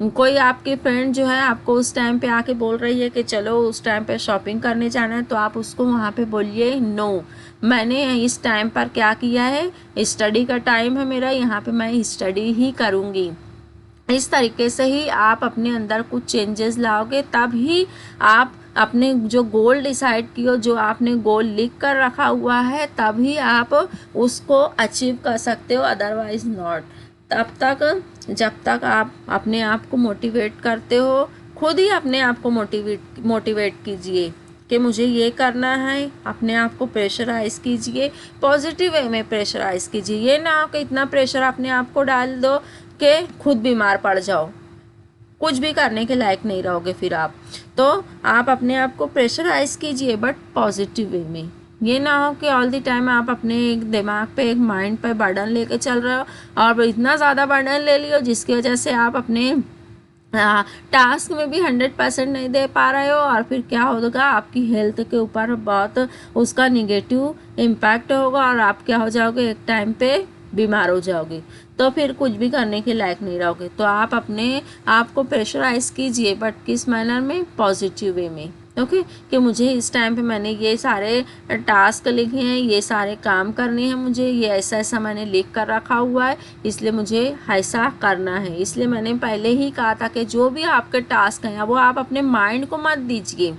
कोई आपके फ्रेंड जो है आपको उस टाइम पे आके बोल रही है कि चलो उस टाइम पे शॉपिंग करने जाना है, तो आप उसको वहाँ पे बोलिए नो, मैंने इस टाइम पर क्या किया है, स्टडी का टाइम है मेरा, यहाँ पे मैं स्टडी ही करूँगी। इस तरीके से ही आप अपने अंदर कुछ चेंजेस लाओगे, तब ही आप अपने जो गोल डिसाइड किए, जो आपने गोल लिख कर रखा हुआ है, तभी आप उसको अचीव कर सकते हो, अदरवाइज नॉट। तब तक जब तक आप अपने आप को मोटिवेट करते हो, खुद ही अपने आप को मोटिवेट कीजिए कि मुझे ये करना है, अपने आप को प्रेशराइज़ कीजिए, पॉजिटिव वे में प्रेशराइज़ कीजिए। ये ना हो कि इतना प्रेशर अपने आप को डाल दो कि खुद बीमार पड़ जाओ, कुछ भी करने के लायक नहीं रहोगे फिर आप। तो आप अपने आप को प्रेशराइज़ कीजिए, बट पॉजिटिव वे में। ये ना हो कि ऑल द टाइम आप अपने एक दिमाग पे, एक माइंड पे बर्डन लेके चल रहे हो, और इतना ज़्यादा बर्डन ले लियो जिसकी वजह से आप अपने टास्क में भी 100% नहीं दे पा रहे हो, और फिर क्या होगा, आपकी हेल्थ के ऊपर बहुत उसका निगेटिव इम्पैक्ट होगा, और आप क्या हो जाओगे, एक टाइम पे बीमार हो जाओगे, तो फिर कुछ भी करने के लायक नहीं रहोगे। तो आप अपने आप को प्रेशराइज कीजिए, बट किस मैनर में, पॉजिटिव वे में। ओके। कि मुझे इस टाइम पे मैंने ये सारे टास्क लिखे हैं, ये सारे काम करने हैं, मुझे ये ऐसा ऐसा मैंने लिख कर रखा हुआ है, इसलिए मुझे ऐसा करना है। इसलिए मैंने पहले ही कहा था कि जो भी आपके टास्क हैं वो आप अपने माइंड को मत दीजिए,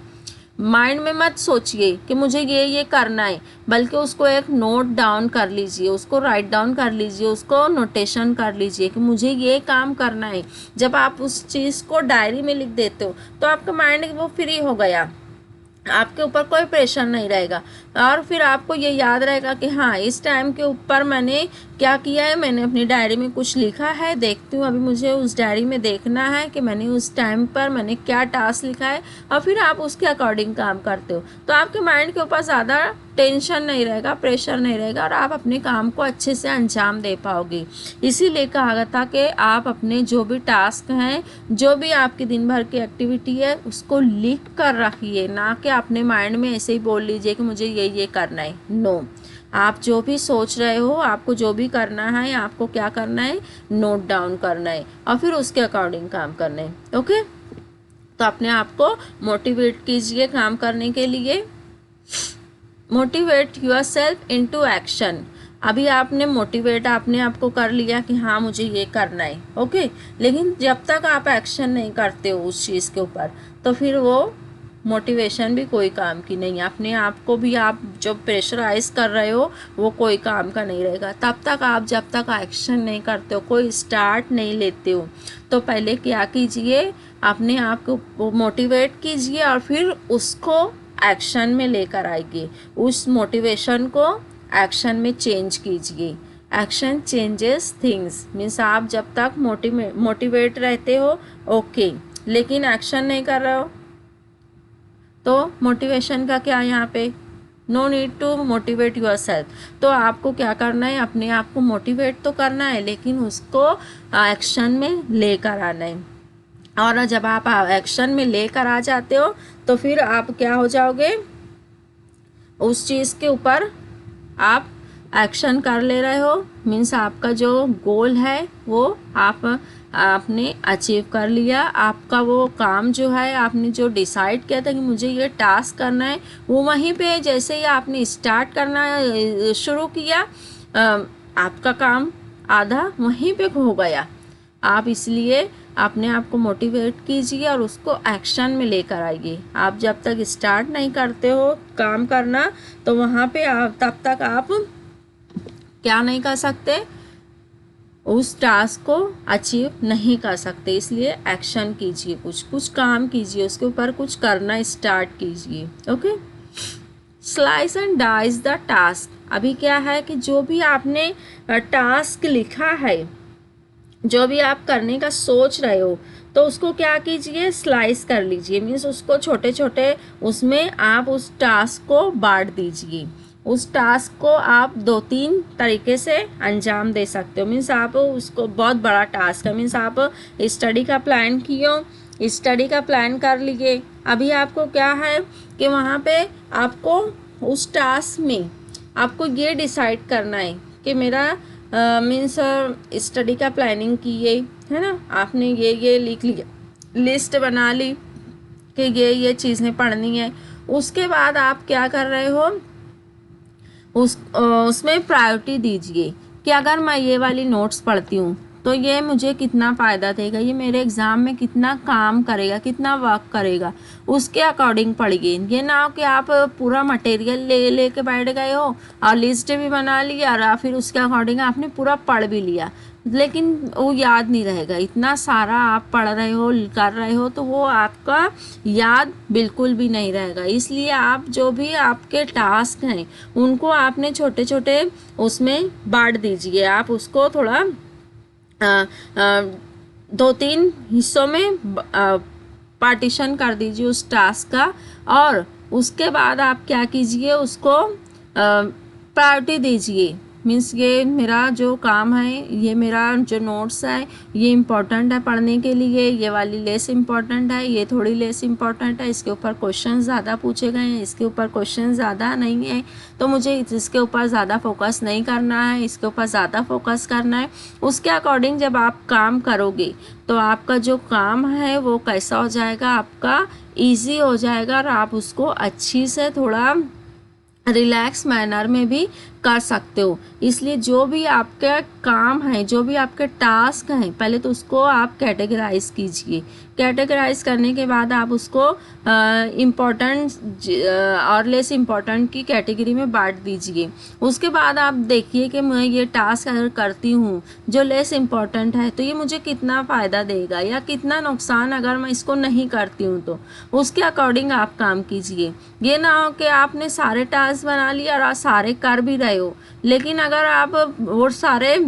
माइंड में मत सोचिए कि मुझे ये करना है, बल्कि उसको एक नोट डाउन कर लीजिए, उसको राइट डाउन कर लीजिए, उसको नोटेशन कर लीजिए कि मुझे ये काम करना है। जब आप उस चीज़ को डायरी में लिख देते हो तो आपका माइंड वो फ्री हो गया, आपके ऊपर कोई प्रेशर नहीं रहेगा। और फिर आपको ये याद रहेगा कि हाँ, इस टाइम के ऊपर मैंने क्या किया है, मैंने अपनी डायरी में कुछ लिखा है, देखती हूँ अभी मुझे उस डायरी में देखना है कि मैंने उस टाइम पर मैंने क्या टास्क लिखा है, और फिर आप उसके अकॉर्डिंग काम करते हो। तो आपके माइंड के ऊपर ज़्यादा टेंशन नहीं रहेगा, प्रेशर नहीं रहेगा, और आप अपने काम को अच्छे से अंजाम दे पाओगे। इसीलिए कहा गया था कि आप अपने जो भी टास्क हैं, जो भी आपकी दिन भर की एक्टिविटी है, उसको लिख कर रखिए, ना कि अपने माइंड में ऐसे ही बोल लीजिए कि मुझे ये करना है। नो, आप जो भी सोच रहे हो, आपको जो भी करना है, आपको क्या करना है, नोट डाउन करना है, और फिर उसके अकॉर्डिंग काम करना है। ओके, तो अपने आप को मोटिवेट कीजिए काम करने के लिए। Motivate your self into action. अभी आपने मोटिवेट आपने आपको कर लिया कि हाँ मुझे ये करना है, ओके, लेकिन जब तक आप एक्शन नहीं करते हो उस चीज़ के ऊपर, तो फिर वो मोटिवेशन भी कोई काम की नहीं है। अपने आप को भी आप जो प्रेशराइज कर रहे हो वो कोई काम का नहीं रहेगा तब तक आप जब तक एक्शन नहीं करते हो, कोई स्टार्ट नहीं लेते हो। तो पहले क्या कीजिए, अपने आप को मोटिवेट कीजिए और फिर उसको एक्शन में लेकर आइए, उस मोटिवेशन को एक्शन में चेंज कीजिए। एक्शन चेंजेस थिंग्स, मीन्स आप जब तक मोटिवेट रहते हो ओके, लेकिन एक्शन नहीं कर रहे हो तो मोटिवेशन का क्या यहाँ पे, no need to motivate yourself. तो आपको क्या करना है, अपने आप को मोटिवेट तो करना है, लेकिन उसको एक्शन में लेकर आना है। और जब आप एक्शन में लेकर आ जाते हो तो फिर आप क्या हो जाओगे, उस चीज़ के ऊपर आप एक्शन कर ले रहे हो, मीन्स आपका जो गोल है वो आपने अचीव कर लिया। आपका वो काम जो है, आपने जो डिसाइड किया था कि मुझे ये टास्क करना है, वो वहीं पे जैसे ही आपने स्टार्ट करना शुरू किया, आपका काम आधा वहीं पे हो गया। आप इसलिए अपने आप को मोटिवेट कीजिए और उसको एक्शन में लेकर आइए। आप जब तक स्टार्ट नहीं करते हो काम करना, तो वहाँ पे तब तक आप क्या नहीं कर सकते, उस टास्क को अचीव नहीं कर सकते। इसलिए एक्शन कीजिए, कुछ काम कीजिए, उसके ऊपर कुछ करना स्टार्ट कीजिए। Okay, slice and dice the task. अभी क्या है कि जो भी आपने टास्क लिखा है, जो भी आप करने का सोच रहे हो, तो उसको क्या कीजिए, स्लाइस कर लीजिए, मीन्स उसको छोटे छोटे उसमें आप उस टास्क को बांट दीजिए। उस टास्क को आप 2-3 तरीके से अंजाम दे सकते हो। मीन्स आप उसको, बहुत बड़ा टास्क है, मीन्स आप स्टडी का प्लान किए, स्टडी का प्लान कर लीजिए। अभी आपको क्या है कि वहाँ पे आपको उस टास्क में आपको ये डिसाइड करना है कि मेरा मीन्स स्टडी का प्लानिंग किए, है ना, आपने ये लिख लिया, लिस्ट बना ली कि ये चीज़ें पढ़नी है। उसके बाद आप क्या कर रहे हो, उसमें प्रायोरिटी दीजिए कि अगर मैं ये वाली नोट्स पढ़ती हूँ तो ये मुझे कितना फ़ायदा देगा, ये मेरे एग्ज़ाम में कितना काम करेगा, कितना वर्क करेगा, उसके अकॉर्डिंग पढ़िए। ये ना हो कि आप पूरा मटेरियल ले के बैठ गए हो और लिस्ट भी बना लिया और फिर उसके अकॉर्डिंग आपने पूरा पढ़ भी लिया, लेकिन वो याद नहीं रहेगा। इतना सारा आप पढ़ रहे हो, कर रहे हो, तो वो आपका याद बिल्कुल भी नहीं रहेगा। इसलिए आप जो भी आपके टास्क हैं उनको आपने छोटे छोटे उसमें बांट दीजिए। आप उसको थोड़ा 2-3 हिस्सों में पार्टीशन कर दीजिए उस टास्क का, और उसके बाद आप क्या कीजिए, उसको प्रायोरिटी दीजिए। मीन्स ये मेरा जो काम है, ये मेरा जो नोट्स है, ये इम्पोर्टेंट है पढ़ने के लिए, ये वाली लेस इम्पोर्टेंट है, ये थोड़ी लेस इम्पोर्टेंट है, इसके ऊपर क्वेश्चन ज़्यादा पूछे गए हैं, इसके ऊपर क्वेश्चन ज़्यादा नहीं है, तो मुझे इसके ऊपर ज़्यादा फोकस नहीं करना है, इसके ऊपर ज़्यादा फोकस करना है। उसके अकॉर्डिंग जब आप काम करोगे तो आपका जो काम है वो कैसा हो जाएगा, आपका ईजी हो जाएगा, और आप उसको अच्छी से थोड़ा रिलैक्स मैनर में भी कर सकते हो। इसलिए जो भी आपके काम है, जो भी आपके टास्क हैं, पहले तो उसको आप कैटेगराइज कीजिए। कैटेगराइज करने के बाद आप उसको इम्पोर्टेंट और लेस इम्पोर्टेंट की कैटेगरी में बांट दीजिए। उसके बाद आप देखिए कि मैं ये टास्क अगर करती हूँ जो लेस इम्पोर्टेंट है तो ये मुझे कितना फ़ायदा देगा या कितना नुकसान अगर मैं इसको नहीं करती हूँ, तो उसके अकॉर्डिंग आप काम कीजिए। ये ना हो कि आपने सारे टास्क बना लिए और आप सारे कर भी रहे हो, लेकिन अगर आप वो सारे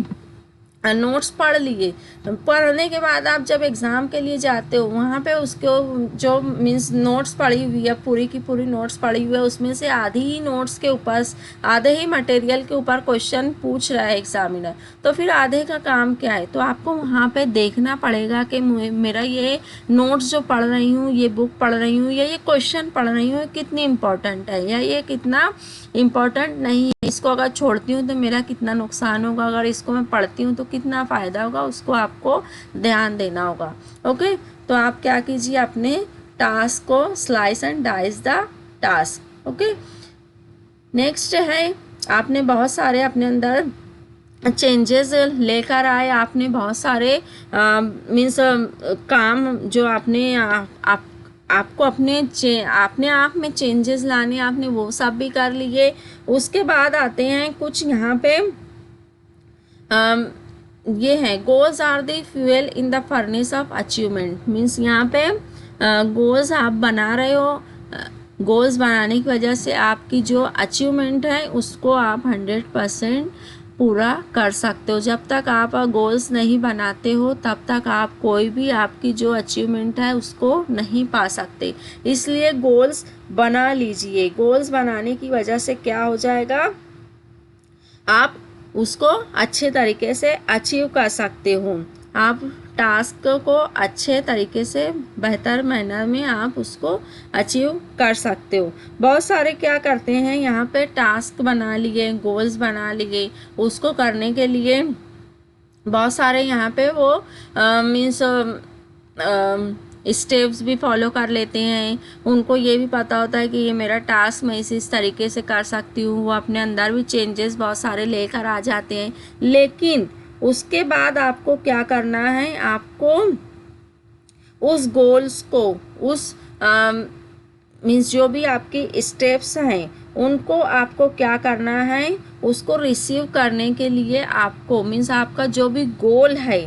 नोट्स पढ़ लिए, पढ़ने के बाद आप जब एग्ज़ाम के लिए जाते हो वहाँ पे उसको जो मीन्स नोट्स पढ़ी हुई है, पूरी की पूरी नोट्स पढ़ी हुई है, उसमें से आधी ही नोट्स के ऊपर, आधे ही मटेरियल के ऊपर क्वेश्चन पूछ रहा है एग्जामिनर, तो फिर आधे का काम क्या है। तो आपको वहाँ पे देखना पड़ेगा कि मेरा ये नोट्स जो पढ़ रही हूँ, ये बुक पढ़ रही हूँ या ये क्वेश्चन पढ़ रही हूँ कितनी इम्पोर्टेंट है या ये कितना इम्पोर्टेंट नहीं है। इसको अगर छोड़ती हूँ तो मेरा कितना नुकसान होगा, अगर इसको मैं पढ़ती हूँ तो कितना फ़ायदा होगा, उसको आपको ध्यान देना होगा। ओके, तो आप क्या कीजिए, अपने टास्क को slice and dice the task. Okay, next है, आपने बहुत सारे अपने अंदर चेंजेस लेकर आए, आपने बहुत सारे मीन्स काम जो आपने आपको अपने आप में चेंजेस लाने, आपने वो सब भी कर लिए। उसके बाद आते हैं कुछ यहाँ पे ये है, goals are the fuel in the furnace of achievement. Means यहाँ पे गोल्स आप बना रहे हो, गोल्स बनाने की वजह से आपकी जो अचीवमेंट है उसको आप 100% पूरा कर सकते हो। जब तक आप गोल्स नहीं बनाते हो तब तक आप कोई भी आपकी जो अचीवमेंट है उसको नहीं पा सकते। इसलिए गोल्स बना लीजिए। गोल्स बनाने की वजह से क्या हो जाएगा, आप उसको अच्छे तरीके से अचीव कर सकते हो। आप टास्क को अच्छे तरीके से बेहतर मैनर में आप उसको अचीव कर सकते हो। बहुत सारे क्या करते हैं, यहाँ पे टास्क बना लिए, गोल्स बना लिए, उसको करने के लिए बहुत सारे यहाँ पे वो मीन्स स्टेप्स भी फॉलो कर लेते हैं। उनको ये भी पता होता है कि ये मेरा टास्क मैं इस तरीके से कर सकती हूँ। वो अपने अंदर भी चेंजेस बहुत सारे लेकर आ जाते हैं। लेकिन उसके बाद आपको क्या करना है, आपको उस गोल्स को, उस मीन्स जो भी आपकी स्टेप्स हैं उनको आपको क्या करना है, उसको रिसीव करने के लिए आपको मीन्स आपका जो भी गोल है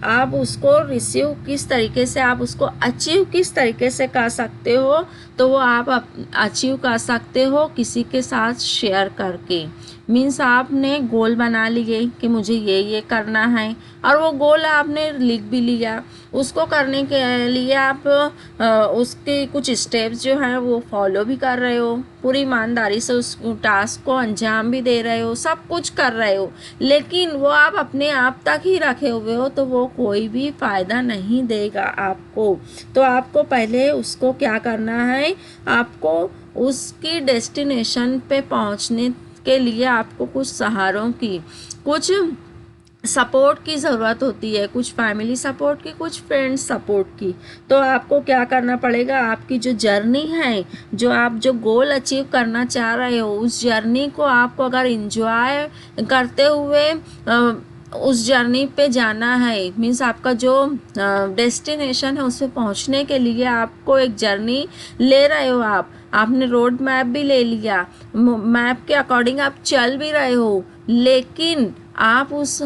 आप उसको रिसीव किस तरीके से, आप उसको अचीव किस तरीके से कर सकते हो, तो वो आप अचीव कर सकते हो किसी के साथ शेयर करके। मीन्स आपने गोल बना लिए कि मुझे ये करना है और वो गोल आपने लिख भी लिया। उसको करने के लिए आप उसके कुछ स्टेप्स जो हैं वो फॉलो भी कर रहे हो, पूरी ईमानदारी से उस टास्क को अंजाम भी दे रहे हो, सब कुछ कर रहे हो, लेकिन वो आप अपने आप तक ही रखे हुए हो तो वो कोई भी फ़ायदा नहीं देगा आपको। तो आपको पहले उसको क्या करना है, आपको उसकी डेस्टिनेशन पे पहुंचने के लिए आपको कुछ सहारों की, कुछ सपोर्ट की ज़रूरत होती है, कुछ फैमिली सपोर्ट की, कुछ फ्रेंड्स सपोर्ट की। तो आपको क्या करना पड़ेगा, आपकी जो जर्नी है, जो आप जो गोल अचीव करना चाह रहे हो, उस जर्नी को आपको अगर इंजॉय करते हुए उस जर्नी पे जाना है, मीन्स आपका जो डेस्टिनेशन है उस पर पहुँचने के लिए आपको एक जर्नी ले रहे हो। आपने रोड मैप भी ले लिया, मैप के अकॉर्डिंग आप चल भी रहे हो, लेकिन आप उस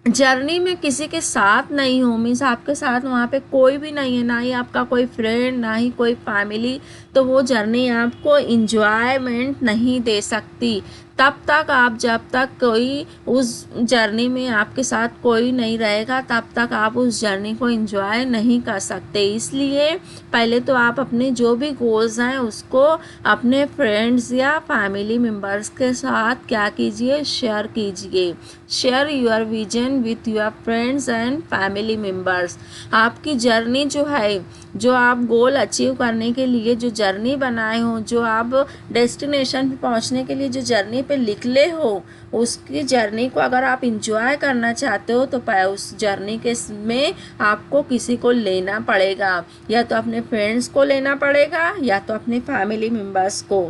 जर्नी में किसी के साथ नहीं हो, मीन्स आपके साथ वहाँ पे कोई भी नहीं है, ना ही आपका कोई फ्रेंड, ना ही कोई फैमिली, तो वो जर्नी आपको इंजॉयमेंट नहीं दे सकती। तब तक आप, जब तक कोई उस जर्नी में आपके साथ कोई नहीं रहेगा तब तक आप उस जर्नी को एंजॉय नहीं कर सकते। इसलिए पहले तो आप अपने जो भी गोल्स हैं उसको अपने फ्रेंड्स या फैमिली मेम्बर्स के साथ क्या कीजिए, शेयर कीजिए। Share your vision with your friends and family members. आपकी जर्नी जो है, जो आप गोल अचीव करने के लिए जो जर्नी बनाए हो, जो आप डेस्टिनेशन पे पहुंचने के लिए जो जर्नी पे निकले हो, उसकी जर्नी को अगर आप इंजॉय करना चाहते हो तो उस जर्नी के में आपको किसी को लेना पड़ेगा, या तो अपने फ्रेंड्स को लेना पड़ेगा या तो अपने फैमिली मेम्बर्स को।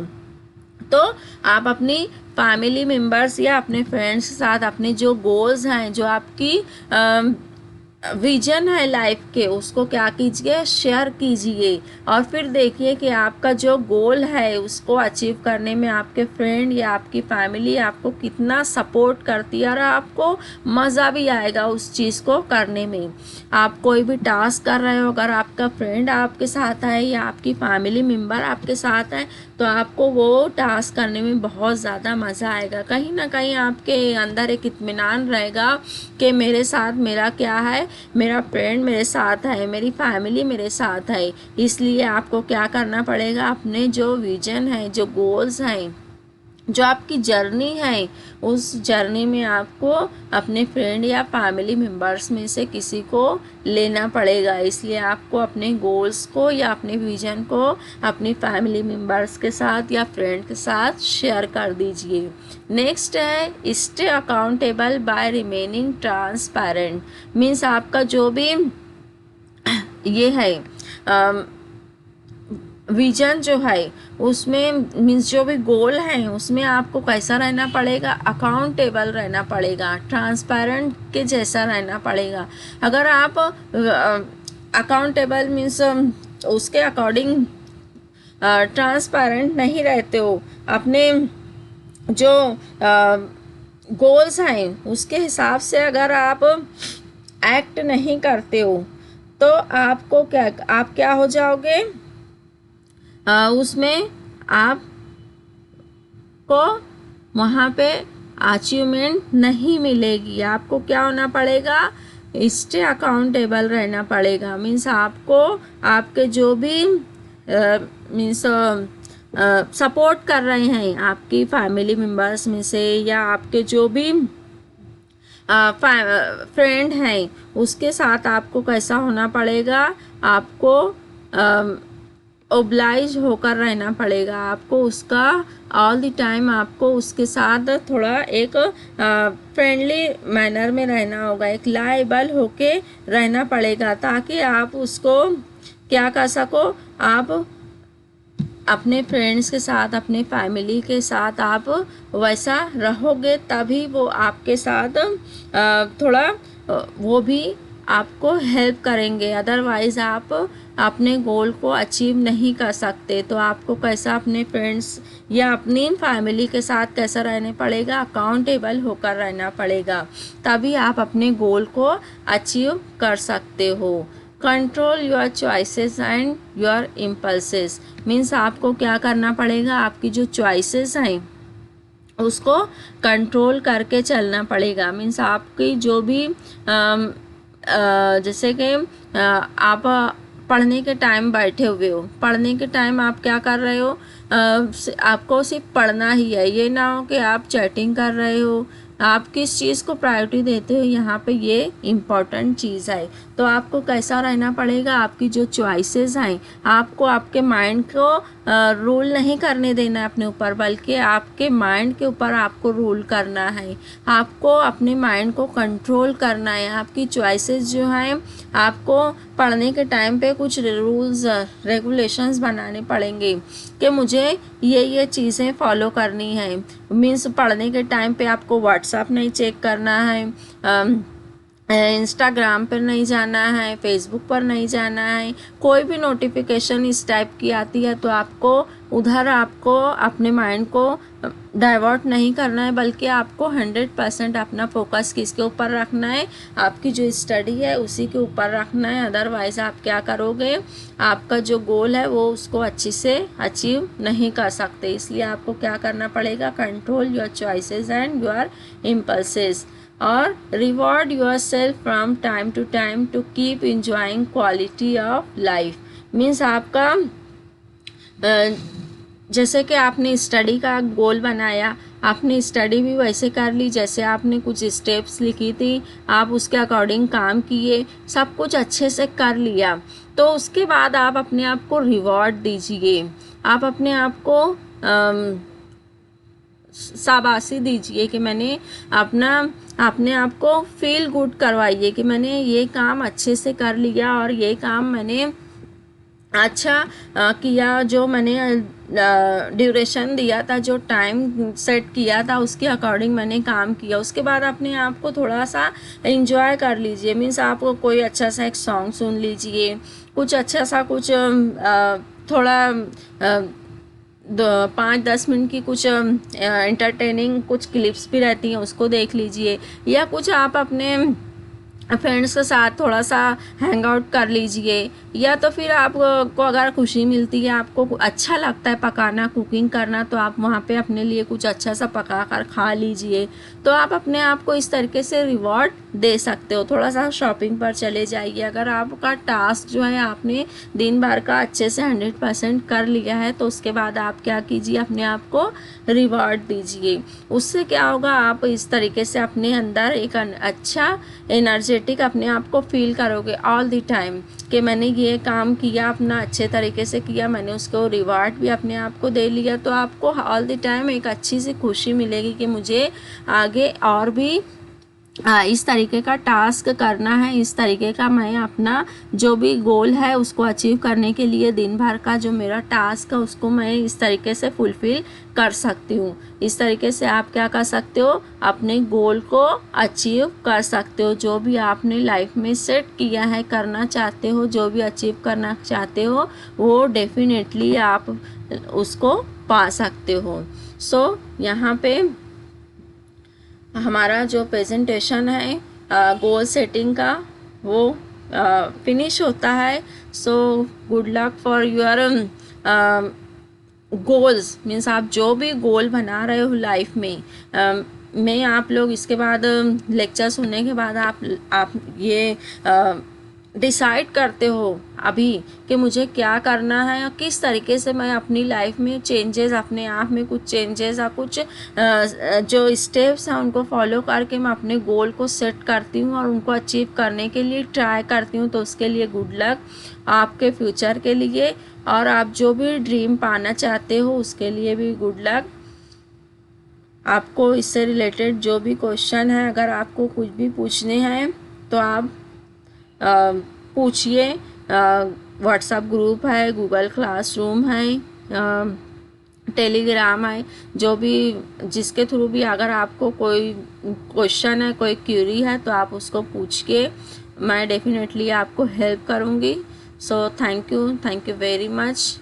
तो आप अपनी फैमिली मेम्बर्स या अपने फ्रेंड्स के साथ अपने जो गोल्स हैं, जो आपकी विजन है लाइफ के, उसको क्या कीजिए, शेयर कीजिए। और फिर देखिए कि आपका जो गोल है उसको अचीव करने में आपके फ्रेंड या आपकी फैमिली आपको कितना सपोर्ट करती है, और आपको मज़ा भी आएगा उस चीज़ को करने में। आप कोई भी टास्क कर रहे हो, अगर आपका फ्रेंड आपके साथ है या आपकी फैमिली मेम्बर आपके साथ है, तो आपको वो टास्क करने में बहुत ज़्यादा मज़ा आएगा। कहीं ना कहीं आपके अंदर एक इत्मीनान रहेगा कि मेरे साथ मेरा क्या है, मेरा फ्रेंड मेरे साथ है, मेरी फैमिली मेरे साथ है। इसलिए आपको क्या करना पड़ेगा, अपने जो विजन है, जो गोल्स हैं, जो आपकी जर्नी है, उस जर्नी में आपको अपने फ्रेंड या फैमिली मेम्बर्स में से किसी को लेना पड़ेगा। इसलिए आपको अपने गोल्स को या अपने विजन को अपनी फैमिली मेम्बर्स के साथ या फ्रेंड के साथ शेयर कर दीजिए। नेक्स्ट है stay accountable by remaining transparent. Means आपका जो भी ये है विजन जो है उसमें, मीन्स जो भी गोल है उसमें आपको कैसा रहना पड़ेगा, अकाउंटेबल रहना पड़ेगा, ट्रांसपेरेंट के जैसा रहना पड़ेगा। अगर आप अकाउंटेबल मीन्स उसके अकॉर्डिंग ट्रांसपेरेंट नहीं रहते हो, अपने जो गोल्स हैं उसके हिसाब से अगर आप एक्ट नहीं करते हो, तो आपको क्या, आप क्या हो जाओगे, उसमें आपको वहाँ पे अचीवमेंट नहीं मिलेगी। आपको क्या होना पड़ेगा, स्टे अकाउंटेबल रहना पड़ेगा। मीन्स आपको आपके जो भी मीन्स सपोर्ट कर रहे हैं आपकी फैमिली मेम्बर्स में से, या आपके जो भी फ्रेंड हैं, उसके साथ आपको कैसा होना पड़ेगा, आपको ओब्लाइज होकर रहना पड़ेगा। आपको उसका ऑल द टाइम आपको उसके साथ थोड़ा एक फ्रेंडली मैनर में रहना होगा, एक लायबल होके रहना पड़ेगा, ताकि आप उसको क्या कर सको, आप अपने फ्रेंड्स के साथ, अपने फैमिली के साथ आप वैसा रहोगे, तभी वो आपके साथ थोड़ा वो भी आपको हेल्प करेंगे। अदरवाइज़ आप अपने गोल को अचीव नहीं कर सकते। तो आपको कैसा अपने फ्रेंड्स या अपनी फैमिली के साथ कैसा रहना पड़ेगा, अकाउंटेबल होकर रहना पड़ेगा, तभी आप अपने गोल को अचीव कर सकते हो। Control your choices and your impulses. Means आपको क्या करना पड़ेगा, आपकी जो चॉइसेस हैं उसको कंट्रोल करके चलना पड़ेगा। मीन्स आपकी जो भी जैसे कि आप पढ़ने के टाइम बैठे हुए हो, पढ़ने के टाइम आप क्या कर रहे हो, आपको सिर्फ पढ़ना ही है, ये ना हो कि आप चैटिंग कर रहे हो। आप किस चीज़ को प्रायोरिटी देते हो, यहाँ पे ये इम्पॉर्टेंट चीज़ है। तो आपको कैसा रहना पड़ेगा, आपकी जो चॉइसेस हैं, आपको आपके माइंड को रूल नहीं करने देना है अपने ऊपर, बल्कि आपके माइंड के ऊपर आपको रूल करना है। आपको अपने माइंड को कंट्रोल करना है। आपकी चॉइसेस जो हैं, आपको पढ़ने के टाइम पे कुछ रूल्स रेगुलेशंस बनाने पड़ेंगे कि मुझे ये चीज़ें फॉलो करनी है। मीन्स पढ़ने के टाइम पे आपको व्हाट्सएप नहीं चेक करना है, इंस्टाग्राम पर नहीं जाना है, फेसबुक पर नहीं जाना है। कोई भी नोटिफिकेशन इस टाइप की आती है तो आपको उधर आपको अपने माइंड को डाइवर्ट नहीं करना है, बल्कि आपको 100% अपना फोकस किसके ऊपर रखना है, आपकी जो स्टडी है उसी के ऊपर रखना है। अदरवाइज़ आप क्या करोगे, आपका जो गोल है वो उसको अच्छे से अचीव नहीं कर सकते। इसलिए आपको क्या करना पड़ेगा, control your choices and your impulses, और reward yourself from time to time to keep enjoying quality of life. Means आपका जैसे कि आपने स्टडी का गोल बनाया, आपने स्टडी भी वैसे कर ली जैसे आपने कुछ स्टेप्स लिखी थी, आप उसके अकॉर्डिंग काम किए, सब कुछ अच्छे से कर लिया, तो उसके बाद आप अपने आप को रिवॉर्ड दीजिए। आप अपने आप को शाबाशी दीजिए कि मैंने अपने आप को फील गुड करवाइए कि मैंने ये काम अच्छे से कर लिया और ये काम मैंने अच्छा किया, जो मैंने ड्यूरेशन दिया था, जो टाइम सेट किया था, उसके अकॉर्डिंग मैंने काम किया। उसके बाद अपने आप को थोड़ा सा एंजॉय कर लीजिए। मीन्स आप कोई अच्छा सा एक सॉन्ग सुन लीजिए, कुछ अच्छा सा कुछ थोड़ा 5-10 मिनट की कुछ एंटरटेनिंग कुछ क्लिप्स भी रहती हैं, उसको देख लीजिए। या कुछ आप अपने फ्रेंड्स के साथ थोड़ा सा हैंग आउट कर लीजिए। या तो फिर आपको अगर खुशी मिलती है, आपको अच्छा लगता है पकाना, कुकिंग करना, तो आप वहाँ पे अपने लिए कुछ अच्छा सा पका कर खा लीजिए। तो आप अपने आप को इस तरीके से रिवॉर्ड दे सकते हो। थोड़ा सा शॉपिंग पर चले जाइए। अगर आपका टास्क जो है आपने दिन भर का अच्छे से 100% कर लिया है, तो उसके बाद आप क्या कीजिए, अपने आप को रिवॉर्ड दीजिए। उससे क्या होगा, आप इस तरीके से अपने अंदर एक अच्छा एनर्जेटिक अपने आप को फील करोगे ऑल द टाइम कि मैंने ये काम किया, अपना अच्छे तरीके से किया, मैंने उसको रिवार्ड भी अपने आप को दे लिया। तो आपको ऑल द टाइम एक अच्छी सी खुशी मिलेगी कि मुझे आगे और भी इस तरीके का टास्क करना है, इस तरीके का मैं अपना जो भी गोल है उसको अचीव करने के लिए दिन भर का जो मेरा टास्क है उसको मैं इस तरीके से फुलफ़िल कर सकती हूँ। इस तरीके से आप क्या कर सकते हो, अपने गोल को अचीव कर सकते हो। जो भी आपने लाइफ में सेट किया है, करना चाहते हो, जो भी अचीव करना चाहते हो, वो डेफिनेटली आप उसको पा सकते हो। यहाँ पे हमारा जो प्रेजेंटेशन है गोल सेटिंग का, वो फिनिश होता है। So good luck for your goals. Means आप जो भी गोल बना रहे हो लाइफ में आप लोग इसके बाद लेक्चर सुनने के बाद आप ये डिसाइड करते हो अभी कि मुझे क्या करना है और किस तरीके से मैं अपनी लाइफ में चेंजेस, अपने आप में कुछ चेंजेस या कुछ जो स्टेप्स हैं उनको फॉलो करके मैं अपने गोल को सेट करती हूँ और उनको अचीव करने के लिए ट्राई करती हूँ। तो उसके लिए गुड लक आपके फ्यूचर के लिए, और आप जो भी ड्रीम पाना चाहते हो उसके लिए भी गुड लक। आपको इससे रिलेटेड जो भी क्वेश्चन है, अगर आपको कुछ भी पूछने हैं तो आप पूछिए। व्हाट्सएप ग्रुप है, गूगल क्लासरूम है, टेलीग्राम है, जो भी जिसके थ्रू भी अगर आपको कोई क्वेश्चन है, कोई क्यूरी है, तो आप उसको पूछ के मैं डेफिनेटली आपको हेल्प करूँगी। So thank you very much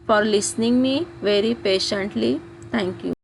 for listening me very patiently. Thank you.